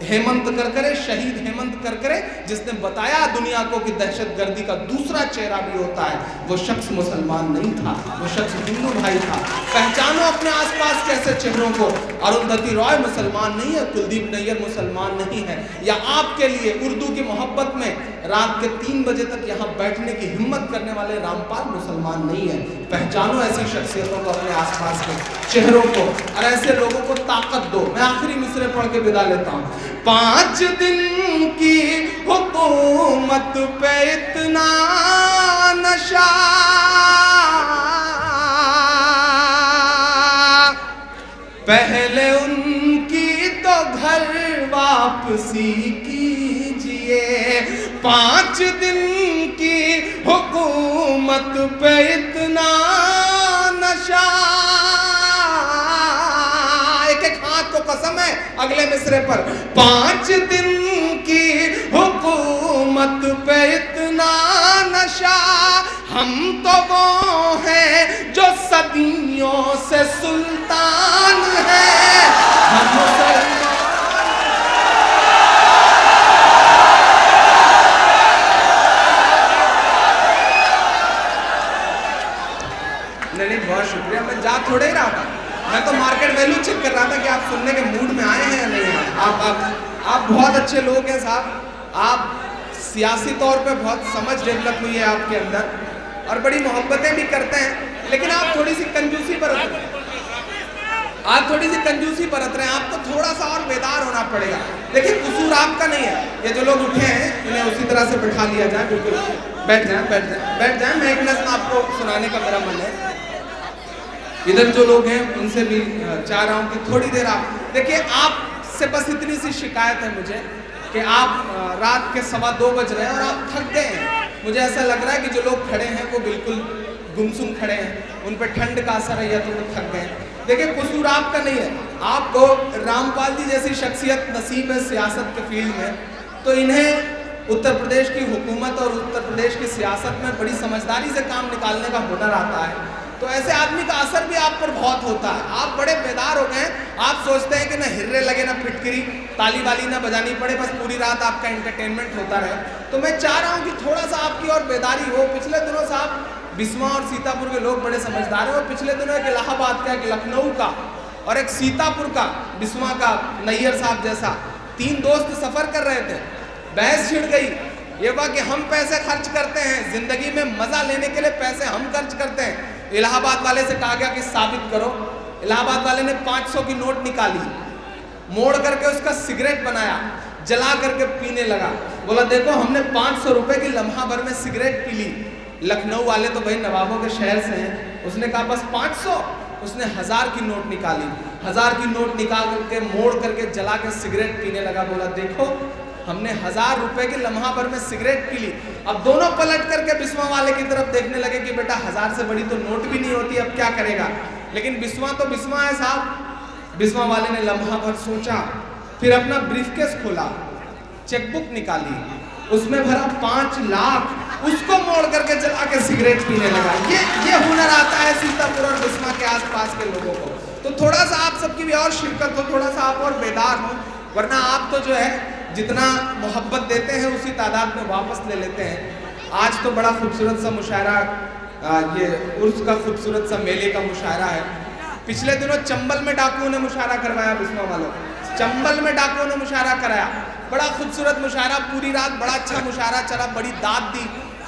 हेमंत करकरे, शहीद हेमंत करकरे, जिसने बताया दुनिया को कि दहशतगर्दी का दूसरा चेहरा भी होता है, वो शख्स मुसलमान नहीं था, वो शख्स हिंदू भाई था। पहचानो अपने आसपास के ऐसे चेहरों को। अरुंधति रॉय मुसलमान नहीं है, कुलदीप नैयर मुसलमान नहीं है, या आपके लिए उर्दू की मोहब्बत में रात के 3 बजे तक यहाँ बैठने की हिम्मत करने वाले रामपाल मुसलमान नहीं है। पहचानो ऐसी शख्सियतों को, अपने आसपास के चेहरों को, और ऐसे लोगों को ताकत दो। मैं आखिरी मिसरे पढ़ के विदा लेता हूँ। 5 दिन की हुकूमत पे इतना नशा, पहले उनकी तो घर वापसी कीजिए। 5 दिन की हुकूमत पे इतना नशा। एक हाथ को कसम है अगले मिसरे पर। 5 दिन की हुकूमत पे इतना नशा, हम तो वो हैं जो सदियों से सुल्तान हैं। हम नहीं, बहुत शुक्रिया। मैं जा थोड़े ही रहा था, मैं तो मार्केट वैल्यू चेक कर रहा था कि आप सुनने के मूड में आए हैं या नहीं आए। आप बहुत अच्छे लोग हैं साहब। आप सियासी तौर पे बहुत समझ डेवलप हुई है आपके अंदर, और बड़ी मोहब्बतें भी करते हैं, लेकिन आप थोड़ी सी कंजूसी बरत रहे हैं। आप थोड़ी सी कंजूसी बरत रहे हैं। आपको थोड़ा सा और बेदार होना पड़ेगा। देखिए, कसूर आपका नहीं है। ये जो लोग उठे हैं इन्हें उसी तरह से बिठा लिया जाए। बिल्कुल बैठ जाए, बैठ जाए, बैठ जाए। मैं एक नज़्म आपको सुनाने का मेरा मन है। इधर जो लोग हैं उनसे भी चाह रहा हूँ कि थोड़ी देर आप देखिए। आपसे बस इतनी सी शिकायत है मुझे कि आप रात के 2:15 बज रहे हैं और आप थक गए हैं। मुझे ऐसा लग रहा है कि जो लोग खड़े हैं वो बिल्कुल गुमसुम खड़े हैं, उन पर ठंड का असर है या तो वो थक गए। देखिए कसूर आपका नहीं है, आपको रामपाल जी जैसी शख्सियत नसीब है सियासत के फील्ड में, तो इन्हें उत्तर प्रदेश की हुकूमत और उत्तर प्रदेश की सियासत में बड़ी समझदारी से काम निकालने का हुनर आता है। तो ऐसे आदमी का असर भी आप पर बहुत होता है। आप बड़े बेदार हो गए, आप सोचते हैं कि ना हिर्रे लगे ना फिटकरी, ताली वाली ना बजानी पड़े, बस पूरी रात आपका एंटरटेनमेंट होता रहे। तो मैं चाह रहा हूँ कि थोड़ा सा आपकी और बेदारी हो। पिछले दिनों साहब बिस्वा और सीतापुर के लोग बड़े समझदार हैं, और पिछले दिनों एक इलाहाबाद का, एक लखनऊ का और एक सीतापुर का, बिस्वा का नैयर साहब जैसा, 3 दोस्त सफ़र कर रहे थे। बहस छिड़ गई, ये हुआ कि हम पैसे खर्च करते हैं, जिंदगी में मजा लेने के लिए पैसे हम खर्च करते हैं। इलाहाबाद वाले से कहा गया कि साबित करो। इलाहाबाद वाले ने 500 की नोट निकाली, मोड़ करके उसका सिगरेट बनाया, जला करके पीने लगा। बोला देखो हमने 500 रुपए की लम्हा भर में सिगरेट पी ली। लखनऊ वाले तो भाई नवाबों के शहर से हैं, उसने कहा बस 500। उसने 1000 की नोट निकाली, 1000 की नोट निकाल करके मोड़ करके जला के सिगरेट पीने लगा। बोला देखो हमने 1000 रुपए की लम्हा भर में सिगरेट पी ली। अब दोनों पलट करके बिस्वा वाले की तरफ देखने लगे कि बेटा 1000 से बड़ी तो नोट भी नहीं होती, अब क्या करेगा। लेकिन बिस्वा तो बिस्वा है साहब। बिस्वा वाले ने लम्हा भर सोचा, फिर अपना ब्रीफकेस खोला, चेकबुक निकाली, उसमें भरा 5 लाख, उसको मोड़ करके जला के सिगरेट पीने लगा। ये हुनर आता है सीतापुर और बिस्वा के आसपास के लोगों को। तो थोड़ा सा आप सबकी भी और शिरकत हो, थोड़ा सा आप और बेदार हो, वरना आप तो जो है जितना मोहब्बत देते हैं उसी तादाद में वापस ले लेते हैं। आज तो बड़ा खूबसूरत सा मुशायरा, ये उर्स का खूबसूरत सा मेले का मुशायरा है। पिछले दिनों चंबल में डाकुओं ने मुशायरा करवाया, बिस्वा वालों, चंबल में डाकुओं ने मुशायरा कराया। बड़ा खूबसूरत मुशायरा, पूरी रात बड़ा अच्छा मुशायरा चला, बड़ी दाद दी।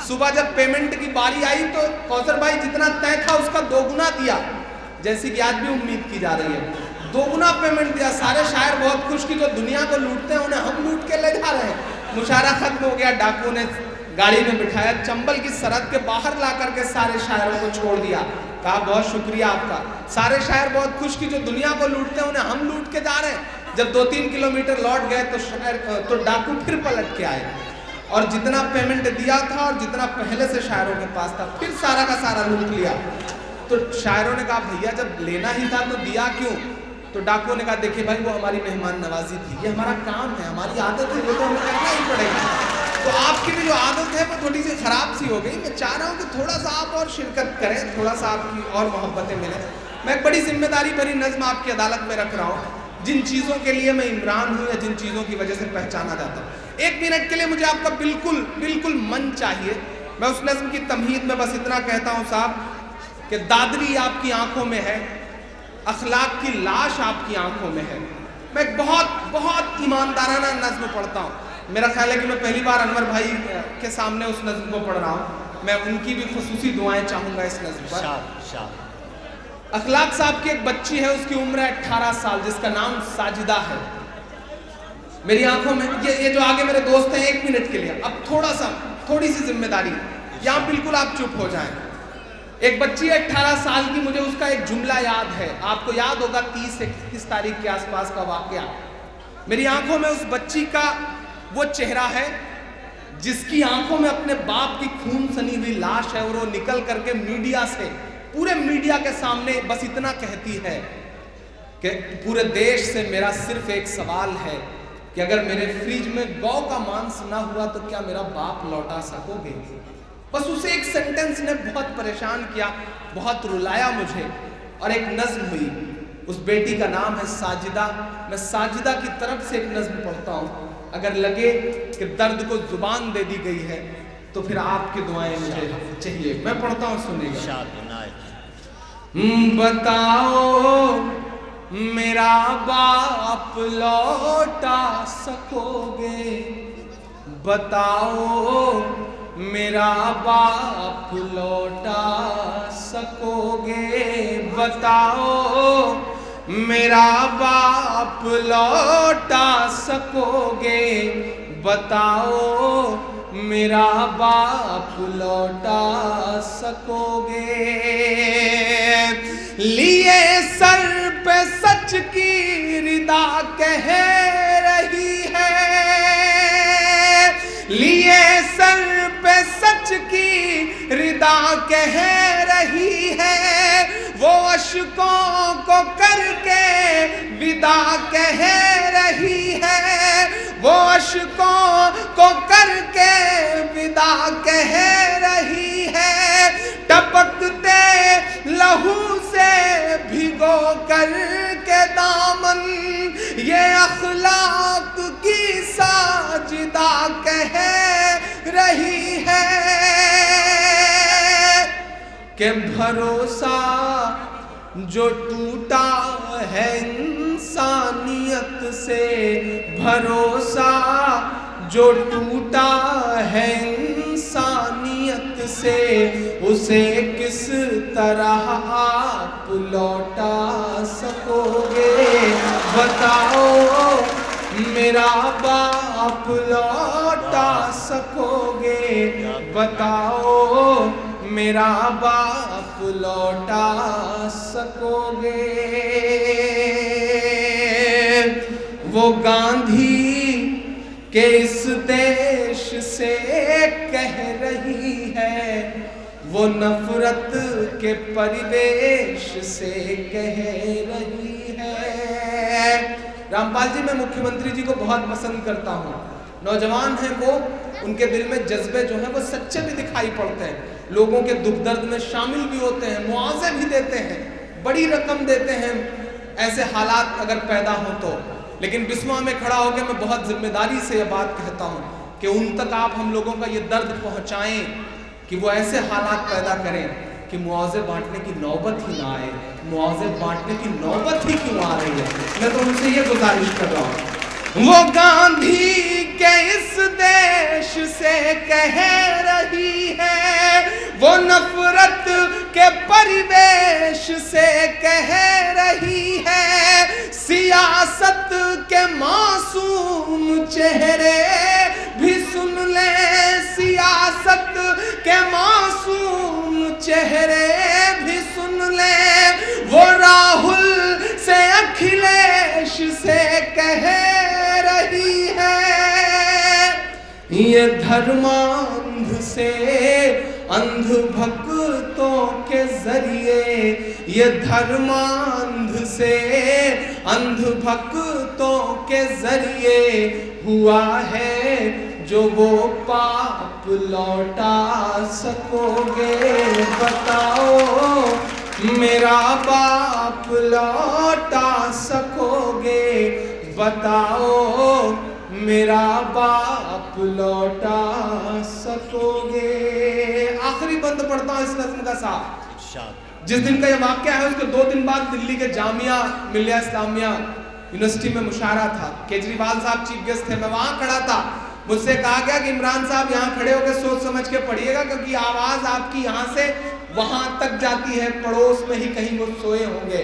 सुबह जब पेमेंट की बारी आई तो कौसर भाई जितना तय था उसका 2 गुना दिया, जैसी कि आज भी उम्मीद की जा रही है। 2 गुना पेमेंट दिया। सारे शायर बहुत खुश कि जो दुनिया को लूटते हैं उन्हें हम लूट के ले जा रहे हैं। मुशायरा खत्म हो गया, डाकुओं ने गाड़ी में बिठाया, चंबल की सरहद के बाहर ला करके सारे शायरों को छोड़ दिया। कहा बहुत शुक्रिया आपका। सारे शायर बहुत खुश कि जो दुनिया को लूटते हैं उन्हें हम लूट के जा रहे हैं। जब 2-3 किलोमीटर लौट गए तो डाकू फिर पलट के आए और जितना पेमेंट दिया था और जितना पहले से शायरों के पास था फिर सारा का सारा लूट लिया। तो शायरों ने कहा भैया जब लेना ही था तो दिया क्यों। तो डाकुओं ने कहा देखिए भाई वो हमारी मेहमान नवाजी थी, ये हमारा काम है, हमारी आदत है, वो तो हमें करना ही पड़ेगा। तो आपकी भी जो आदत है वो थोड़ी सी खराब सी हो गई। मैं चाह रहा हूँ कि थोड़ा सा आप और शिरकत करें, थोड़ा सा आपकी और मोहब्बतें मिलें। मैं एक बड़ी जिम्मेदारी भरी नज़्म आपकी अदालत में रख रहा हूँ, जिन चीज़ों के लिए मैं इमरान हूँ या जिन चीज़ों की वजह से पहचाना जाता हूँ। 1 मिनट के लिए मुझे आपका बिल्कुल मन चाहिए। मैं उस नज़्म की तमहीद में बस इतना कहता हूँ साहब कि दादरी आपकी आंखों में है, अखलाक की लाश आपकी आंखों में है। मैं एक बहुत ईमानदाराना नज़्म पढ़ता हूँ। मेरा ख्याल है कि मैं पहली बार अनवर भाई के सामने उस नज़्म को पढ़ रहा हूँ। मैं उनकी भी खुसूसी दुआएं चाहूँगा इस नज़्म पर। अखलाक साहब की एक बच्ची है, उसकी उम्र है 18 साल, जिसका नाम साजिदा है। मेरी आंखों में ये जो आगे मेरे दोस्त हैं 1 मिनट के लिए, अब थोड़ी सी जिम्मेदारी, यहाँ बिल्कुल आप चुप हो जाएं। एक बच्ची है 18 साल की, मुझे उसका एक जुमला याद है। आपको याद होगा 30-31 तारीख के आसपास का वाकया। मेरी आंखों में उस बच्ची का वो चेहरा है जिसकी आंखों में अपने बाप की खून सनी हुई लाश है, और वो निकल करके मीडिया से, पूरे मीडिया के सामने बस इतना कहती है कि पूरे देश से मेरा सिर्फ एक सवाल है कि अगर मेरे फ्रिज में गौ का मांस ना हुआ तो क्या मेरा बाप लौटा सकोगे। बस उसे एक सेंटेंस ने बहुत परेशान किया, बहुत रुलाया मुझे। और एक नज्म हुई, उस बेटी का नाम है साजिदा। मैं साजिदा की तरफ से एक नज्म पढ़ता हूँ। अगर लगे कि दर्द को जुबान दे दी गई है तो फिर आपकी दुआएं मुझे चाहिए। मैं पढ़ता हूँ, सुनिएगा। बताओ मेरा बाप लौटा सकोगे, बताओ मेरा बाप लौटा सकोगे, बताओ मेरा बाप लौटा सकोगे, बताओ मेरा बाप लौटा सकोगे। लिए सर पे सच की रिदा कह रही है, लिए सर पे सच की रिदा कह रही रही है, वो अश्कों को करके विदा कह रही है, वो अश्कों को करके विदा कह रही है। टपकते लहू से भिगो कर के दामन ये अखलाक की साजिदा कह रही है कि भरोसा जो टूटा है इंसानियत से, भरोसा जो टूटा है इंसानियत से, उसे किस तरह आप लौटा सकोगे? बताओ मेरा बाप लौटा सकोगे? बताओ मेरा बाप लौटा सकोगे? वो गांधी के इस देश से कह रही है, वो नफरत के परिवेश से कह रही है। रामपाल जी, मैं मुख्यमंत्री जी को बहुत पसंद करता हूँ। नौजवान हैं वो, उनके दिल में जज्बे जो हैं वो सच्चे भी दिखाई पड़ते हैं, लोगों के दुख दर्द में शामिल भी होते हैं, मुआवजे भी देते हैं, बड़ी रकम देते हैं ऐसे हालात अगर पैदा हो तो। लेकिन बिस्मा में खड़ा होकर मैं बहुत जिम्मेदारी से यह बात कहता हूँ कि उन तक आप हम लोगों का ये दर्द पहुँचाएं कि वो ऐसे हालात पैदा करें कि मुआवजे बांटने की नौबत ही ना आए। मुआवजे बांटने की नौबत ही क्यों आ रही है? मैं तो उनसे ये गुजारिश कर रहा हूँ। वो गांधी के इस देश से कह रही है, वो नफरत के परिवेश से कह रही है, सियासत के मासूम चेहरे भी सुन ले, सियासत के मासूम चेहरे भी सुन ले, वो राहुल से अखिलेश से कह रही है, ये धर्मांध से अंध भक्तों के जरिए, ये धर्मांध से अंध भक्तों के जरिए हुआ है जो वो पाप लौटा सकोगे? बताओ मेरा बाप लौटा सकोगे? बताओ मेरा बाप लौटा सकोगे? आखिरी बंद पढ़ता हूं इस नज़्म का साहब। जिस दिन का ये वाक्य है उसके 2 दिन बाद दिल्ली के जामिया मिलिया इस्लामिया यूनिवर्सिटी में मुशायरा था। केजरीवाल साहब चीफ गेस्ट थे, मैं वहां खड़ा था। मुझसे कहा गया कि इमरान साहब यहाँ खड़े होकर सोच समझ के पढ़िएगा, क्योंकि आवाज आपकी यहाँ से वहां तक जाती है, पड़ोस में ही कहीं वो सोए होंगे।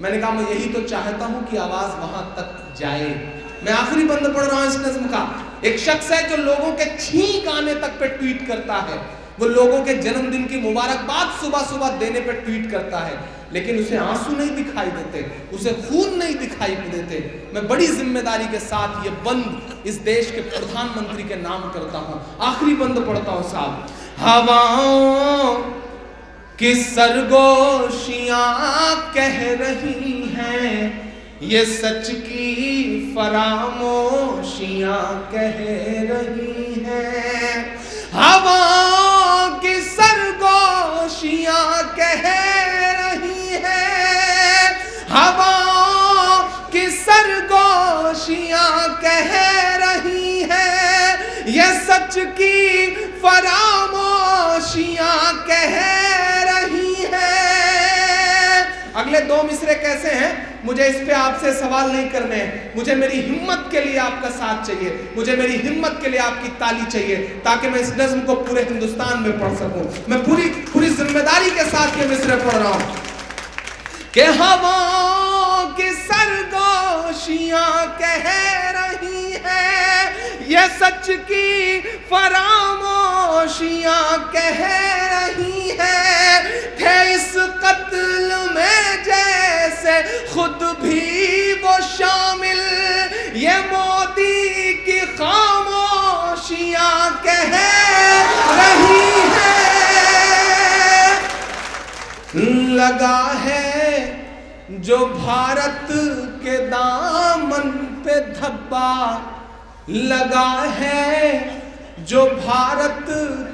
मैंने कहा मैं यही तो चाहता हूं कि आवाज वहां तक जाए। मैं आखिरी बंद पढ़ रहा हूं इस नज़्म का। एक शख्स है जो लोगों के छींक आने तक पे ट्वीट करता है, वो लोगों के जन्मदिन की मुबारकबाद सुबह सुबह देने पे ट्वीट करता है, लेकिन उसे आंसू नहीं दिखाई देते, उसे खून नहीं दिखाई देते। मैं बड़ी जिम्मेदारी के साथ ये बंद इस देश के प्रधानमंत्री के नाम करता हूं। आखिरी बंद पढ़ता हूं साहब। हवाओं की सरगोशियां कह रही हैं, ये सच की फरामोशियां कह रही हैं। हवाओं की सरगोशियां कह रही हैं, हवाओं की सरगोशियां कह रही हैं, ये सच की फरामोशियां कह रही हैं। अगले 2 मिसरे कैसे हैं? मुझे इस पे आपसे सवाल नहीं करने हैं, मुझे मेरी हिम्मत के लिए आपका साथ चाहिए, मुझे मेरी हिम्मत के लिए आपकी ताली चाहिए, ताकि मैं इस नज़्म को पूरे हिंदुस्तान में पढ़ सकूं। मैं पूरी जिम्मेदारी के साथ ये मिसरे पढ़ रहा हूं कि हवाओं की सरगोशियां कह रही है, ये सच की फरामोशियां कह रही है, थे इस कत्ल में जैसे खुद भी वो शामिल, ये मोदी की खामोशियां कह रही है। लगा है जो भारत के दामन पे धब्बा, लगा है जो भारत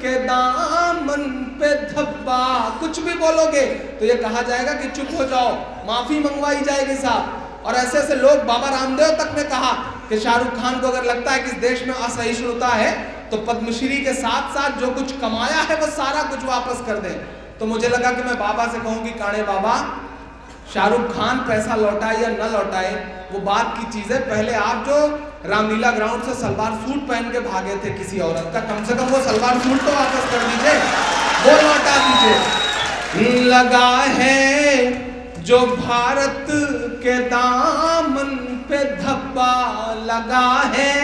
के दामन पे धब्बा। कुछ भी बोलोगे तो ये कहा जाएगा कि चुप हो जाओ, माफी मंगवाई जाएगी साहब। और ऐसे ऐसे लोग, बाबा रामदेव तक ने कहा कि शाहरुख खान को अगर लगता है कि इस देश में असहिष्णुता है तो पद्मश्री के साथ साथ जो कुछ कमाया है वो सारा कुछ वापस कर दे। तो मुझे लगा कि मैं बाबा से कहूँ कि काणे बाबा, शाहरुख खान पैसा लौटाए या न लौटाए वो बात की चीज है, पहले आप जो रामलीला ग्राउंड से सलवार सूट पहन के भागे थे किसी औरत का, कम से कम वो सलवार सूट तो वापस कर दीजिए, वो लौटा दीजिए। लगा है जो भारत के दामन पे धब्बा, लगा है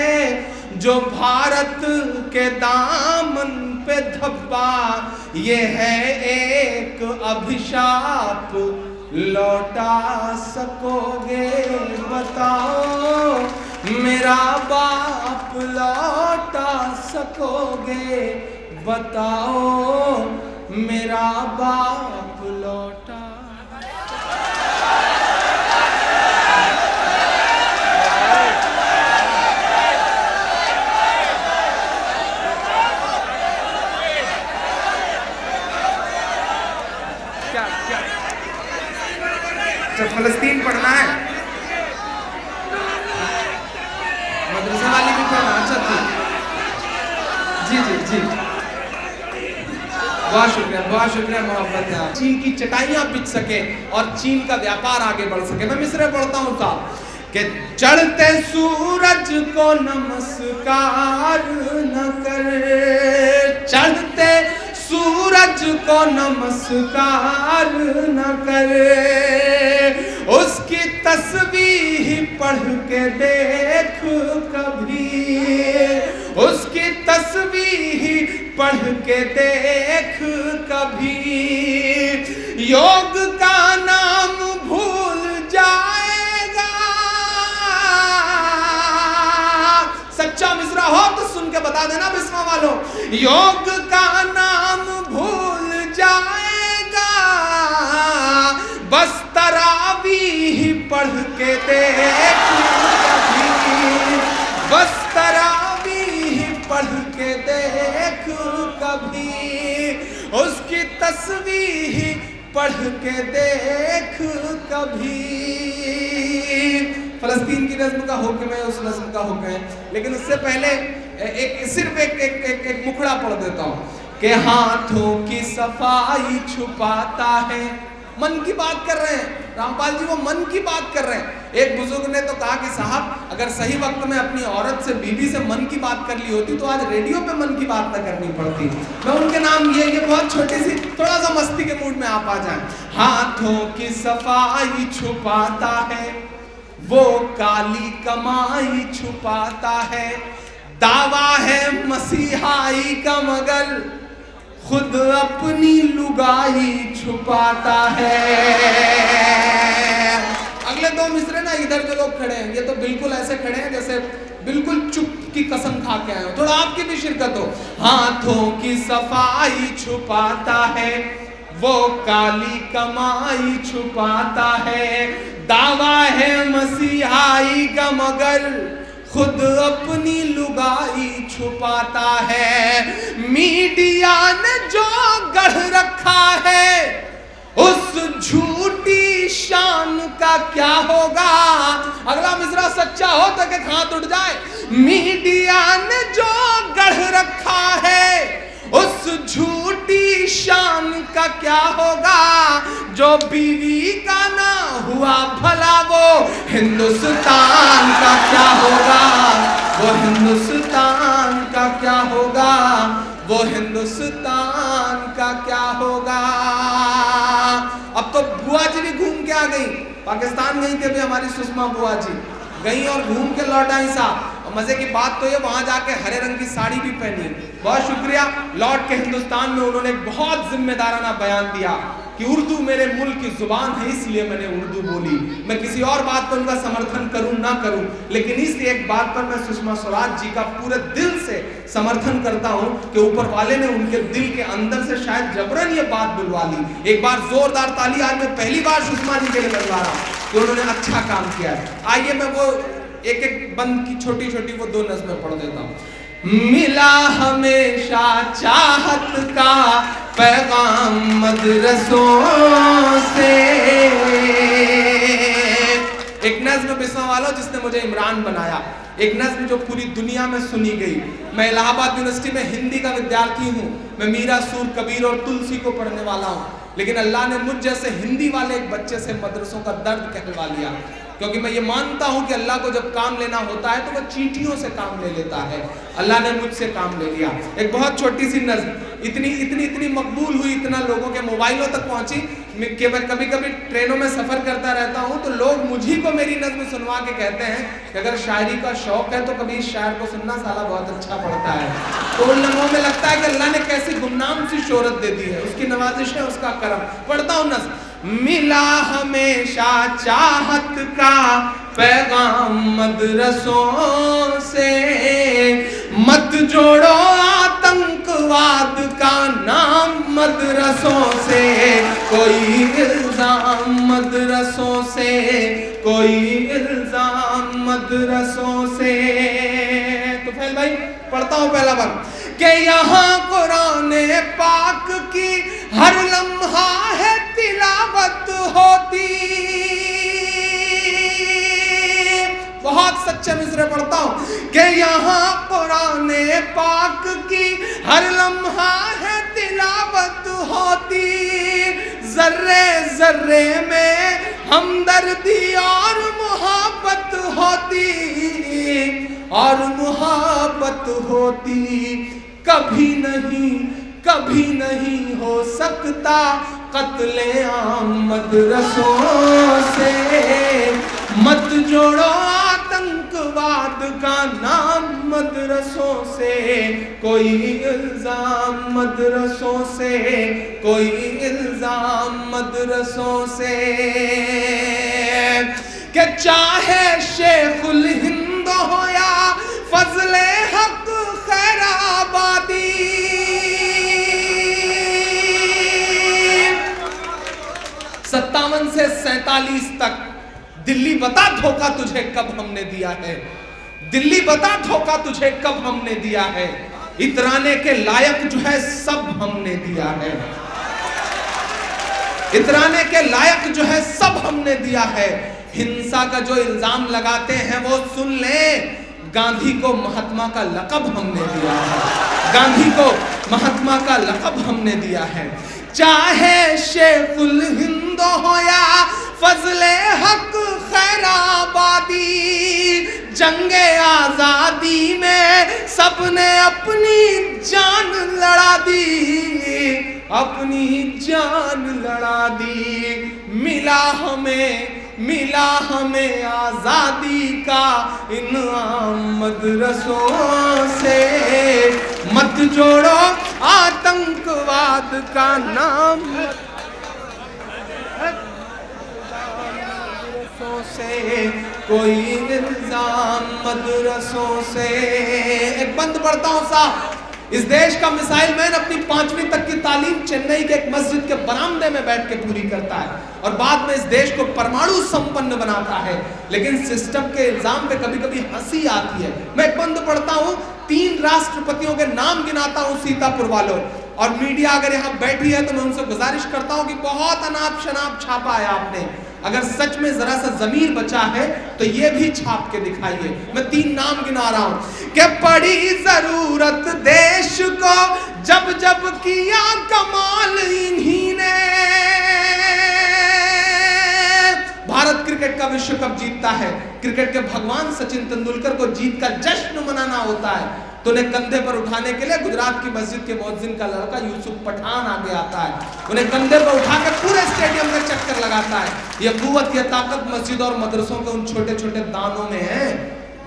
जो भारत के दामन पे धब्बा, ये है एक अभिशाप, लौटा सकोगे बताओ मेरा बाप, लौटा सकोगे बताओ मेरा बाप लौटा। जब फलस्तीन पढ़ना है, मदरसे वाली भी पढ़ना, अच्छा जी जी जी, बहुत शुक्रिया मोहब्बत है। चीन की चटाइयां बिछ सके और चीन का व्यापार आगे बढ़ सके। मैं मिसरे पढ़ता हूँ साहब कि चढ़ते सूरज को नमस्कार न कर, चढ़ते सूरज को नमस्कार न करे, उसकी तस्वीर पढ़ के देख कभी, उसकी तस्वीर पढ़ के देख कभी, योग का नाम भूल जाएगा। सच्चा मिसरा हो तो सुन के बता देना बिस्मा वालों, योग का नाम भूल जाएगा, बस तरावीह पढ़ के देख कभी, बस तरावीह पढ़ के देख कभी, उसकी तस्वीर पढ़ के देख कभी। फलस्तीन की नज़्म का हुक्म है, उस नज़्म का हुक्म है, लेकिन उससे पहले सिर्फ एक मुखड़ा पढ़ देता हूँ कि हाथों की सफाई छुपाता है। मन की बात कर रहे हैं रामपाल जी, वो मन की बात कर रहे हैं। एक बुजुर्ग ने तो कहा कि साहब अगर सही वक्त में अपनी औरत से, बीवी से मन की बात कर ली होती तो आज रेडियो पे मन की बात न करनी पड़ती। मैं उनके नाम ये बहुत छोटी सी, थोड़ा सा मस्ती के मूड में आप आ जाएं। हाथों की सफाई छुपाता है, वो काली कमाई छुपाता है, दावा है मसीहाई का मगर खुद अपनी लुगाई छुपाता है। अगले दो मिसरे ना, इधर जो लोग खड़े हैं ये तो बिल्कुल ऐसे खड़े हैं जैसे बिल्कुल चुप की कसम खा के आए हो, थोड़ा आपकी भी शिरकत हो। हाथों की सफाई छुपाता है, वो काली कमाई छुपाता है, दावा है मसीहाई का मगर खुद अपनी लुगाई छुपाता है। मीडिया ने जो गढ़ रखा है उस झूठी शान का क्या होगा। अगला मिसरा सच्चा हो तो कि हाथ उठ जाए। मीडिया ने जो गढ़ रखा है उस झूठी शान का क्या होगा। जो बीवी का ना हुआ भला वो हिंदुस्तान का क्या होगा, वो हिंदुस्तान का क्या होगा, वो हिंदुस्तान का क्या होगा। अब तो बुआ जी भी घूम के आ गई, पाकिस्तान गई थी अभी हमारी सुषमा बुआ जी, गई और घूम के लौट आई साहब। मजे की बात तो ये वहां जाके हरे रंग की साड़ी भी पहनी। बहुत शुक्रिया, लौट के हिंदुस्तान में उन्होंने एक बहुत जिम्मेदाराना बयान दिया। कि उर्दू मेरे मुल्क की जुबान है इसलिए मैंने उर्दू बोली। मैं किसी और बात पर उनका समर्थन करूं ना करूं, लेकिन इस एक बात पर मैं सुषमा स्वराज जी का पूरे दिल से समर्थन करता हूं कि ऊपर वाले ने उनके दिल के अंदर से शायद जबरन ये बात बुलवा ली। एक बार जोरदार ताली आज मैं पहली बार सुषमा जी के लिए बजवा रहा हूं कि उन्होंने अच्छा काम किया है। आइए मैं वो एक एक बंद की छोटी छोटी वो 2 नज़्में पढ़ देता हूं। मिला हमेशा चाहत का पैगाम मदरसों से। एक नज्म बिस्वा वालों जिसने मुझे इमरान बनाया, एक नज्म जो पूरी दुनिया में सुनी गई। मैं इलाहाबाद यूनिवर्सिटी में हिंदी का विद्यार्थी हूँ, मैं मीरा, सूर, कबीर और तुलसी को पढ़ने वाला हूँ, लेकिन अल्लाह ने मुझ जैसे हिंदी वाले एक बच्चे से मदरसों का दर्द कहलवा लिया, क्योंकि मैं ये मानता हूं कि अल्लाह को जब काम लेना होता है तो वह चींटियों से काम ले लेता है। अल्लाह ने मुझसे काम ले लिया। एक बहुत छोटी सी नज़्म इतनी इतनी इतनी मकबूल हुई, इतना लोगों के मोबाइलों तक पहुंची कि मैं कभी कभी ट्रेनों में सफ़र करता रहता हूं तो लोग मुझी को मेरी नज़्म सुनवा के कहते हैं कि अगर शायरी का शौक है तो कभी इस शायर को सुनना, साला बहुत अच्छा पढ़ता है। तो उन लम्हों में लगता है कि अल्लाह ने कैसी गुमनाम सी शोहरत दे दी है, उसकी नवाजिश है, उसका करम। पढ़ता हूँ नज़्म। मिला हमेशा चाहत का पैगाम मदरसों से, मत जोड़ो आतंकवाद का नाम मदरसों से, कोई इल्जाम मदरसों से, कोई इल्जाम मदरसों से। तो फैल भाई पढ़ता हूँ पहला बार कि यहाँ कुरान पाक की हर लम्हा है तिलावत होती। बहुत सच्चे मिसरे पढ़ता हूँ कि यहाँ कुरान पाक की हर लम्हा है तिलावत होती। जर्रे जर्रे में हमदर्दी और मोहब्बत होती, और मोहब्बत होती। कभी नहीं हो सकता कत्ले आम मदरसों से, मत जोड़ो आतंकवाद का नाम मदरसों से, कोई इल्जाम मदरसों से, कोई इल्जाम मदरसों से। कि चाहे शेखुल हिंद हो या फजले हक खैराबादी, 57 से 47 तक दिल्ली बता धोखा तुझे कब हमने दिया है, दिल्ली बता धोखा तुझे कब हमने दिया है, इतराने के लायक जो है सब हमने दिया है, इतराने के लायक जो है सब हमने दिया है। हिंसा का जो इल्जाम लगाते हैं वो सुन ले, गांधी को महात्मा का लक़ब हमने दिया है, गांधी को महात्मा का लक़ब हमने दिया है। चाहे शेखुल हिंद हो या फजले हक खैराबादी, जंगे आजादी में सबने अपनी जान लड़ा दी, अपनी जान लड़ा दी। मिला हमें आजादी का इनाम मदरसों से, मत जोड़ो आतंकवाद का नाम मदरसों से, कोई इल्जाम मदरसों से। एक बंद पढ़ता हूं साहब। इस देश का मिसाइल मैन अपनी 5वीं तक की तालीम चेन्नई के एक मस्जिद के बरामदे में बैठ के पूरी करता है और बाद में इस देश को परमाणु संपन्न बनाता है, लेकिन सिस्टम के इल्जाम पे कभी कभी हंसी आती है। मैं एक बंद पढ़ता हूँ, 3 राष्ट्रपतियों के नाम गिनाता हूँ सीतापुर वालों, और मीडिया अगर यहाँ बैठी है तो मैं उनसे गुजारिश करता हूँ कि बहुत अनाप शनाप छापा है आपने, अगर सच में जरा सा जमीर बचा है तो ये भी छाप के दिखाइए। मैं 3 नाम गिना रहा हूं कि पड़ी जरूरत देश को जब जब किया कमाल इन्हीं ने। भारत क्रिकेट का विश्व कप जीतता है, क्रिकेट के भगवान सचिन तेंदुलकर को जीत का जश्न मनाना होता है, तो उन्हें कंधे पर उठाने के लिए गुजरात की मस्जिद के मुअज्जिन का लड़का यूसुफ पठान आगे आता है, उन्हें कंधे पर उठा कर पूरे स्टेडियम में चक्कर लगाता है। ये कुव्वत, ये ताकत मस्जिद और मदरसों के उन छोटे छोटे दानों में है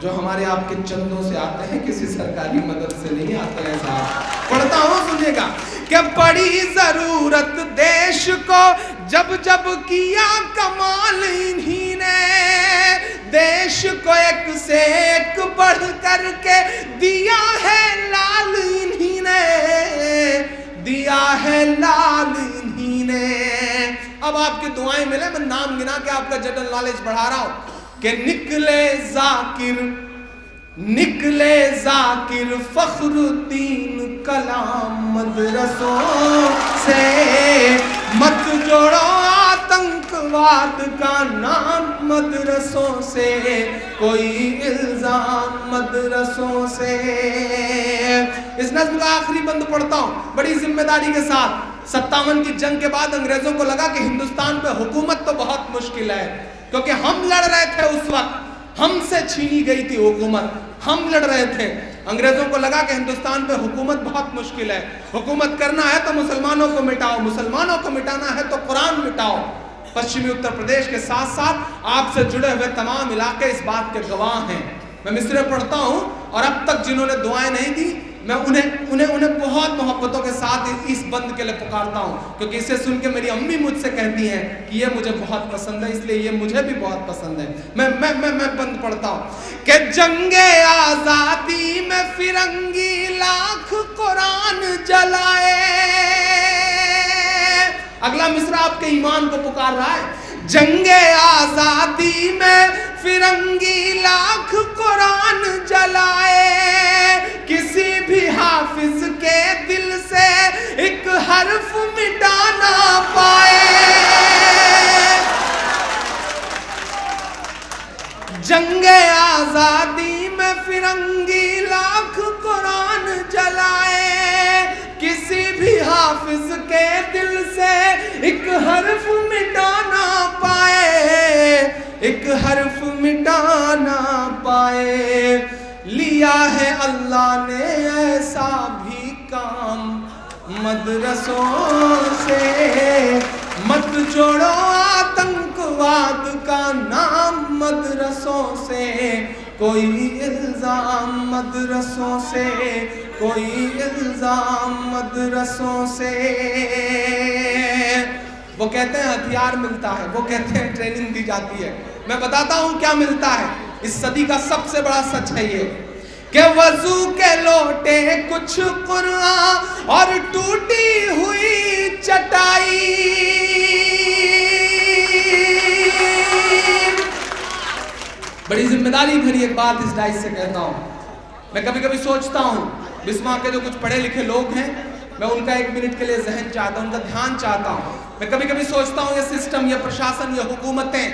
जो हमारे आपके चंदों से आते हैं, किसी सरकारी मदद से नहीं आते हैं साहब। पढ़ता हूँ सुनिएगा कि बड़ी जरूरत देश को जब जब किया कमाल इन्हीं ने, देश को एक से एक बढ़ करके दिया है लाल इन्हीं ने, दिया है लाल इन्हीं ने। अब आपकी दुआएं मिले, मैं नाम गिना के आपका जनरल नॉलेज बढ़ा रहा हूं कि निकले जाकिर फखरुद्दीन कलाम मदरसों से, मत जोड़ो आतंकवाद का नाम मदरसों से, कोई इल्जाम मदरसों से। इस नज़्म का आखिरी बंद पढ़ता हूं बड़ी जिम्मेदारी के साथ। 57 की जंग के बाद अंग्रेजों को लगा कि हिंदुस्तान पे हुकूमत तो बहुत मुश्किल है, क्योंकि हम लड़ रहे थे उस वक्त, हमसे छीनी गई थी हुकूमत, हम लड़ रहे थे। अंग्रेजों को लगा कि हिंदुस्तान पे हुकूमत बहुत मुश्किल है, हुकूमत करना है तो मुसलमानों को मिटाओ, मुसलमानों को मिटाना है तो कुरान मिटाओ। पश्चिमी उत्तर प्रदेश के साथ साथ आपसे जुड़े हुए तमाम इलाके इस बात के गवाह हैं। मैं मिसरे पढ़ता हूँ और अब तक जिन्होंने दुआएं नहीं दी, मैं उन्हें बहुत मोहब्बतों के साथ इस बंद के लिए पुकारता हूँ, क्योंकि इसे सुन के मेरी अम्मी मुझसे कहती हैं कि ये मुझे बहुत पसंद है, इसलिए ये मुझे भी बहुत पसंद है। मैं बंद पढ़ता हूँ कि जंगे आजादी में फिरंगी लाख कुरान जलाए। अगला मिसरा आपके ईमान को पुकार रहा है। जंगे आजादी में फिरंगी लाख कुरान जलाए, किसी भी हाफिज के दिल से एक हर्फ मिटा ना पाए। जंगे आजादी में फिरंगी लाख कुरान जलाए, किसी भी हाफिज के दिल से एक हर्फ मिटा ना पाए, एक हर्फ मिटा ना पाए। लिया है अल्लाह ने ऐसा भी काम मदरसों से, मत जोड़ो आतंकवाद का नाम मदरसों से, कोई इल्जाम मदरसों से, कोई इल्जाम मदरसों से। वो कहते हैं हथियार मिलता है, वो कहते हैं ट्रेनिंग दी जाती है। मैं बताता हूं क्या मिलता है। इस सदी का सबसे बड़ा सच है ये कि वजू के लोटे कुछ कुरान और टूटी हुई चटाई। बड़ी जिम्मेदारी भरी एक बात इस डाइस से कहता हूं। मैं कभी कभी सोचता हूं बिस्मा के जो कुछ पढ़े लिखे लोग हैं, मैं उनका एक मिनट के लिए जहन चाहता हूं, उनका ध्यान चाहता हूं। मैं कभी कभी सोचता हूं ये सिस्टम, ये प्रशासन, ये हुकूमतें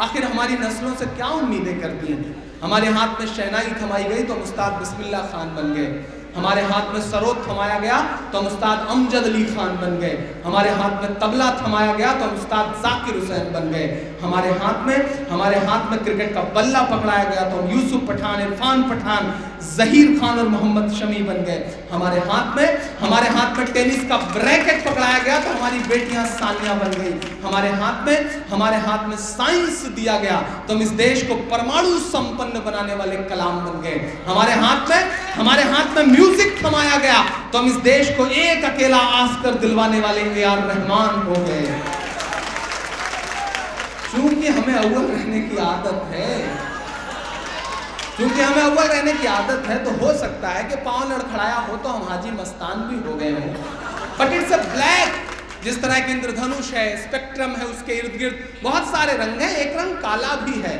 आखिर हमारी नस्लों से क्या उम्मीदें करती हैं। हमारे हाथ में शहनाई थमाई गई तो हम उस्ताद बिस्मिल्लाह खान बन गए, हमारे हाथ में सरोद थमाया गया तो हम उस्ताद अमजद अली खान बन गए, हमारे हाथ में तबला थमाया गया तो हम उस्ताद जाकिर हुसैन बन गए, हमारे हाथ में क्रिकेट का बल्ला पकड़ाया गया तो हम यूसुफ पठान, इरफान पठान, जहीर खान और मोहम्मद शमी बन गए। हमारे हाथ में टेनिस का ब्रैकेट पकड़ाया गया तो हमारी बेटियां सानिया बन गई। हमारे हाथ में साइंस दिया गया तो हम इस देश को परमाणु संपन्न बनाने वाले कलाम बन गए। हमारे हाथ में म्यूजिक थमाया गया तो हम इस देश को एक अकेला ऑस्कर दिलवाने वाले ए.आर. रहमान हो गए। चूंकि हमें अव्वल रहने की आदत है, तो हो सकता है कि पांव लड़खड़ाया हो तो हम हाजी मस्तान भी हो गए हों। बट इट्स अ ब्लैक, जिस तरह के इंद्रधनुष है, स्पेक्ट्रम है, उसके इर्द गिर्द बहुत सारे रंग हैं, एक रंग काला भी है।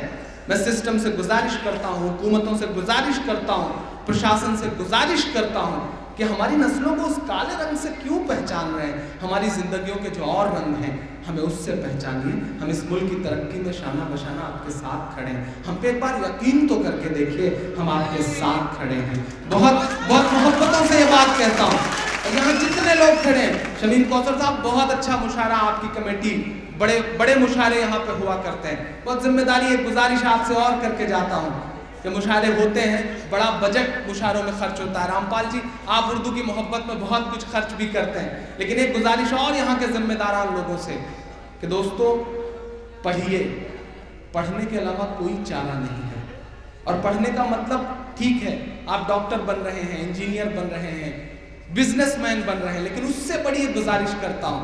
मैं सिस्टम से गुजारिश करता हूँ, हुकूमतों से गुजारिश करता हूँ, प्रशासन से गुजारिश करता हूँ कि हमारी नस्लों को उस काले रंग से क्यों पहचान रहे हैं। हमारी जिंदगियों के जो और रंग हैं हमें उससे पहचानिए। हम इस मुल्क की तरक्की में शाना बशाना आपके साथ खड़े हैं। हम पे एक बार यकीन तो करके देखिए, हम आपके साथ खड़े हैं। बहुत बहुत मोहब्बतों से ये बात कहता हूँ। और यहाँ जितने लोग खड़े हैं, शमीन कौसर साहब बहुत अच्छा मुशायरा, आपकी कमेटी बड़े बड़े मुशायरे यहाँ पे हुआ करते हैं। बहुत जिम्मेदारी एक गुजारिश आपसे और करके जाता हूँ कि मुशायरे होते हैं, बड़ा बजट मुशायरों में खर्च होता है। रामपाल जी, आप उर्दू की मोहब्बत में बहुत कुछ खर्च भी करते हैं, लेकिन एक गुजारिश और यहाँ के जिम्मेदारान लोगों से कि दोस्तों पढ़िए, पढ़ने के अलावा कोई चारा नहीं है। और पढ़ने का मतलब ठीक है, आप डॉक्टर बन रहे हैं, इंजीनियर बन रहे हैं, बिजनेसमैन बन रहे हैं, लेकिन उससे बड़ी एक गुजारिश करता हूँ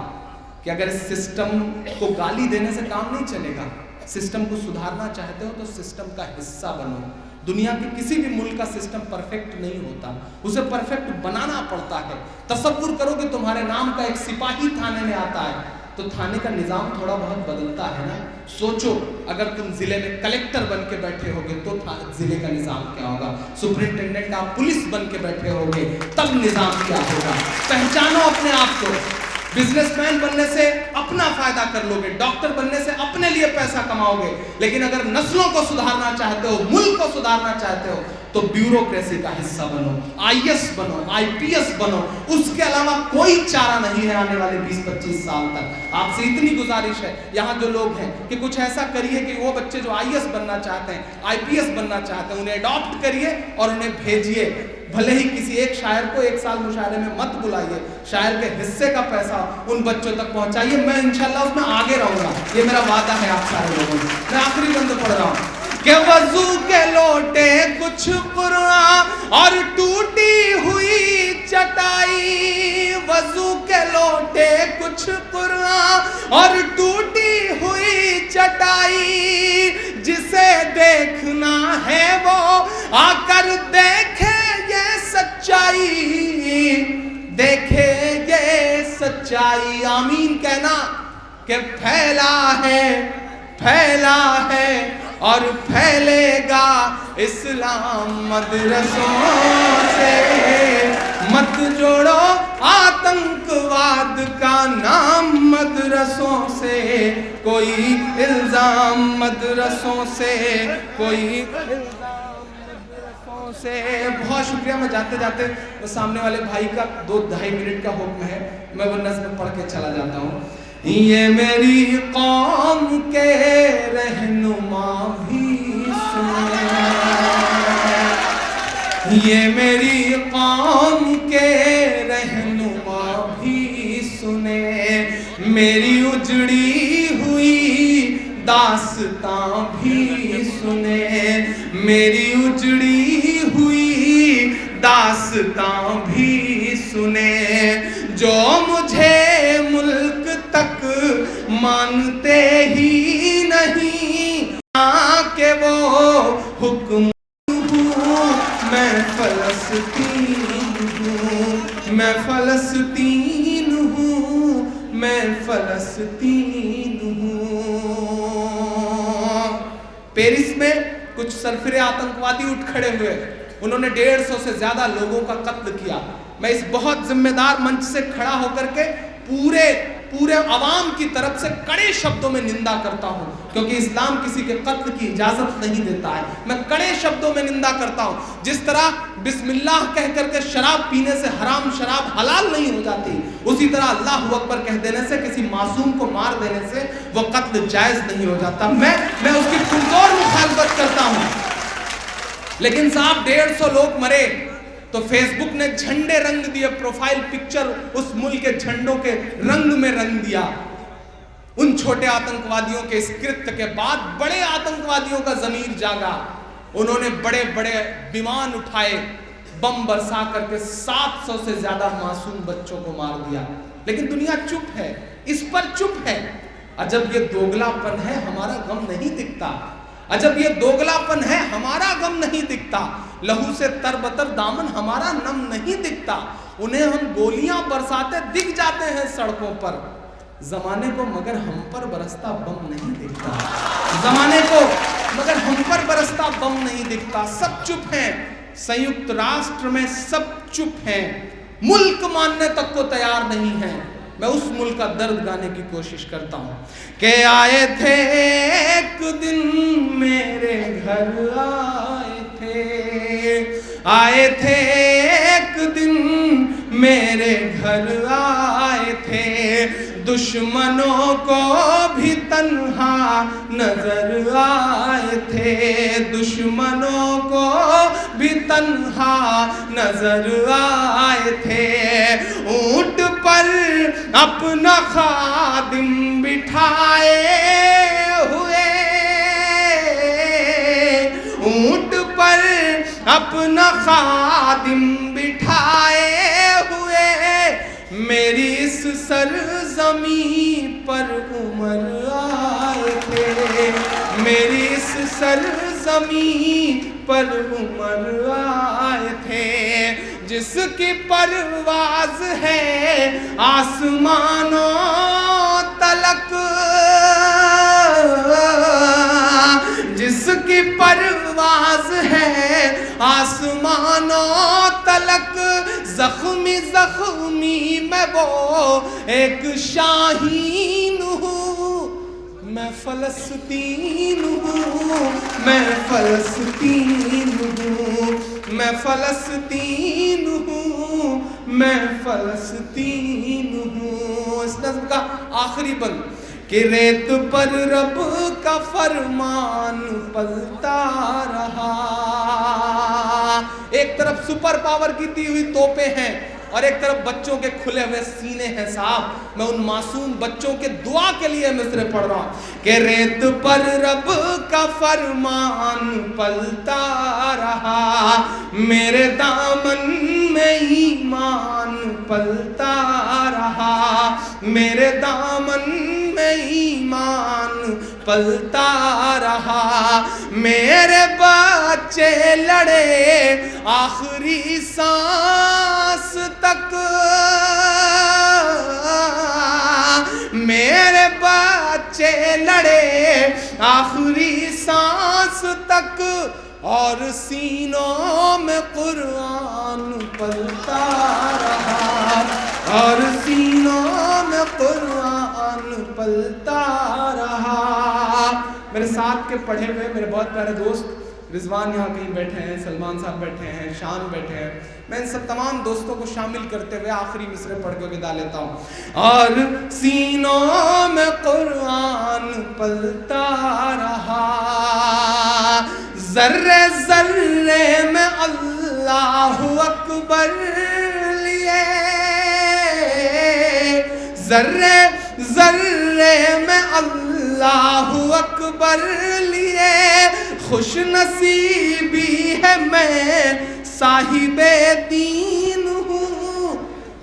कि अगर इस सिस्टम को गाली देने से काम नहीं चलेगा, सिस्टम को सुधारना चाहते हो तो सिस्टम का हिस्सा बनो। दुनिया के किसी भी मुल्क का सिस्टम परफेक्ट नहीं होता, उसे परफेक्ट बनाना पड़ता है। तसव्वुर करो कि तुम्हारे नाम का एक सिपाही थाने में आता है तो थाने का निजाम थोड़ा बहुत बदलता है ना। सोचो अगर तुम जिले में कलेक्टर बन के बैठे होगे तो जिले का निजाम क्या होगा, सुपरिंटेंडेंट आप पुलिस बन के बैठे होगे तब निजाम क्या होगा। पहचानो अपने आप को। बिजनेसमैन बनने से अपना फायदा कर लोगे, डॉक्टर बनने से अपने लिए पैसा कमाओगे, लेकिन अगर नस्लों को सुधारना चाहते हो, मुल्क को सुधारना चाहते हो तो ब्यूरोक्रेसी का हिस्सा बनो, आईएएस बनो, आईपीएस बनो। उसके अलावा कोई चारा नहीं है आने वाले 20-25 साल तक। आपसे इतनी गुजारिश है यहाँ जो लोग हैं कि कुछ ऐसा करिए कि वो बच्चे जो आईएएस बनना चाहते हैं, आईपीएस बनना चाहते हैं, उन्हें अडॉप्ट करिए और उन्हें भेजिए। भले ही किसी एक शायर को 1 साल मुशायरे में मत बुलाइए, शायर के हिस्से का पैसा उन बच्चों तक पहुंचाइए। मैं इंशाल्लाह उसमें आगे रहूंगा, ये मेरा वादा है आप सारे लोगों से। मैं आखिरी बंद पढ़ रहा हूँ कि वजू के लोटे कुछ कुरान और टूटी हुई चटाई, वजू के लोटे कुछ कुरान और टूटी हुई चटाई, जिसे देखना है वो आकर देखे ये सच्चाई, देखे ये सच्चाई। आमीन कहना कि फैला है और फैलेगा इस्लाम मदरसों से। मत जोड़ो आतंकवाद का नाम मदरसों से, कोई इल्जाम मदरसों से, कोई इल्जाम मदरसों से। बहुत शुक्रिया। मैं जाते जाते वो सामने वाले भाई का 2-2.5 मिनट का हुक्म है, मैं वो नज़्म पढ़ के चला जाता हूँ। ये मेरी कौम के रहनुमा भी सुने, ये मेरी कौम के रहनुमा भी सुने, मेरी उजड़ी हुई दास्तां भी सुने, मेरी उजड़ी हुई दास्तां भी सुने। जो मुझे मुल्क तक मानते ही नहीं, के वो हुक्म हूँ, मैं फलस्तीन हूँ, मैं फलस्तीन हूँ, मैं फलस्तीन हूँ। पेरिस में कुछ सरफिरे आतंकवादी उठ खड़े हुए, उन्होंने 150 से ज्यादा लोगों का कत्ल किया। मैं इस बहुत जिम्मेदार मंच से खड़ा होकर के पूरे अवाम की तरफ से कड़े शब्दों में निंदा करता हूं, क्योंकि इस्लाम किसी के कत्ल की इजाजत नहीं देता है। मैं कड़े शब्दों में निंदा करता हूं। जिस तरह बिस्मिल्लाह कह करके शराब पीने से हराम शराब हलाल नहीं हो जाती, उसी तरह अल्लाह अकबर कह देने से, किसी मासूम को मार देने से वो कत्ल जायज नहीं हो जाता। मैं उसकी पुरजोर मुखालफत करता हूं। लेकिन साहब 150 लोग मरे तो फेसबुक ने झंडे रंग दिए, प्रोफाइल पिक्चर उस मुल्क के झंडों के रंग में रंग दिया। उन छोटे आतंकवादियों के इस कृत्य के बाद बड़े आतंकवादियों का ज़मीर जागा। उन्होंने बड़े बड़े विमान उठाए, बम बरसा करके 700 से ज्यादा मासूम बच्चों को मार दिया। लेकिन दुनिया चुप है, इस पर चुप है। अजब ये दोगलापन है, हमारा गम नहीं दिखता। अजब ये दोगलापन है, हमारा गम नहीं दिखता। लहू से तरबतर दामन हमारा नम नहीं दिखता। उन्हें हम गोलियां बरसाते दिख जाते हैं सड़कों पर, जमाने को मगर हम पर बरसता बम नहीं दिखता। जमाने को मगर हम पर बरसता बम नहीं दिखता। सब चुप हैं, संयुक्त राष्ट्र में सब चुप हैं, मुल्क मानने तक को तैयार नहीं है। मैं उस मुल्क का दर्द गाने की कोशिश करता हूँ कि आए थे एक दिन मेरे घर, आए थे एक दिन मेरे घर आए थे, दुश्मनों को भी तन्हा नजर आए थे, दुश्मनों को भी तन्हा नजर आए थे। ऊंट पर अपना खादिम बिठाए हुए, ऊंट पर अपना खादिम बिठाए हुए, मेरी इस सरजमी पर उमर आए थे, मेरी इस सरजमी पर उमर आए थे। जिसकी परवाज़ है आसमानों तलक, जिसकी परवाज़ है आसमानों तलक, ज़ख्मी ज़ख्मी मैं वो एक शाहीन हूँ, मैं फ़लस्तीन हूँ, मैं फ़लस्तीन हूँ, मैं फ़लस्तीन हूँ, मैं फ़लस्तीन हूँ। इस नज़्म का आखिरी बंद कि रेत पर रब का फरमान पलता रहा। एक तरफ सुपर पावर की दी हुई तोपें हैं और एक तरफ बच्चों के खुले हुए सीने हैं साहब। मैं उन मासूम बच्चों के दुआ के लिए मिसरे पढ़ रहा हूं कि रेत पर रब का फरमान पलता रहा, मेरे दामन में ईमान पलता रहा, मेरे दामन में ईमान पलता रहा। मेरे बच्चे लड़े आखिरी सांस तक, मेरे बच्चे लड़े आखिरी सांस तक, और सीनों में कुरान पलता रहा, और सीनों में कुरान पलता रहा। मेरे साथ के पढ़े हुए मेरे बहुत प्यारे दोस्त रिजवान यहाँ कहीं बैठे हैं, सलमान साहब बैठे हैं, शान बैठे हैं, मैं इन सब तमाम दोस्तों को शामिल करते हुए आखिरी मिसरे पढ़ के विदा लेता हूँ। और सीनों में कुरान पलता रहा, जर्रे जर्रे में अल्लाहु अकबर लिए, जर्रे जर्रे में अल्लाहु अकबर लिए, खुश नसीबी है मैं साहिबे दीन हूँ,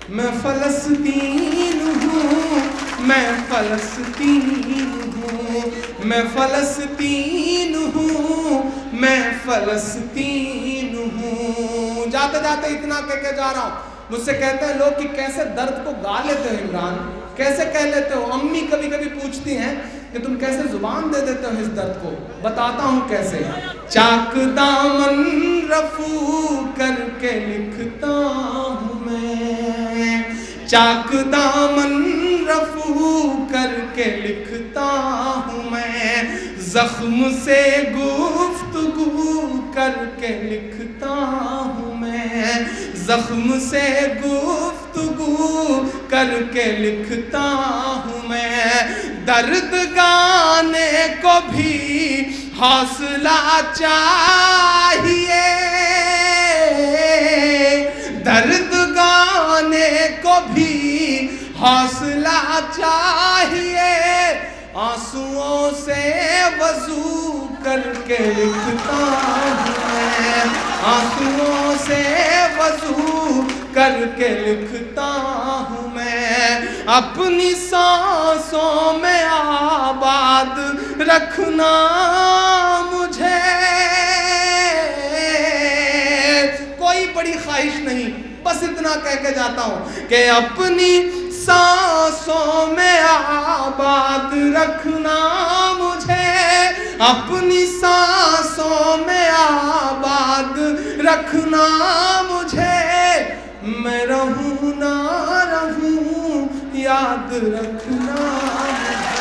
मैं फ़लस्तीन हूँ, मैं फ़लस्तीन हूँ, मैं फ़लस्तीन हूँ, मैं फ़लस्तीन हूँ। जाते जाते इतना कह के जा रहा हूँ। मुझसे कहते हैं लोग कि कैसे दर्द को गा लेते हो इमरान, कैसे कह लेते हो। अम्मी कभी कभी पूछती हैं कि तुम कैसे जुबान दे देते हो इस दर्द को। बताता हूँ कैसे। चाक दामन रफू करके लिखता हूँ मैं, चाक दामन रफू करके लिखता हूँ मैं, जख्म से गुफ्तगू करके लिखता हूँ मैं, जख्म से गुफ्तगू करके लिखता हूँ मैं। दर्द गाने को भी हौसला चाहिए, दर्द गाने को भी हौसला चाहिए, आंसुओं से वजू करके लिखता हूँ मैं, आंसुओं से वजू करके लिखता हूँ मैं। अपनी सांसों में आबाद रखना मुझे, कोई बड़ी ख्वाहिश नहीं, बस इतना कह के जाता हूँ कि अपनी सांसों में आबाद रखना मुझे, अपनी सांसों में आबाद रखना मुझे। मैं रहूं ना रहूं याद रखना मुझे।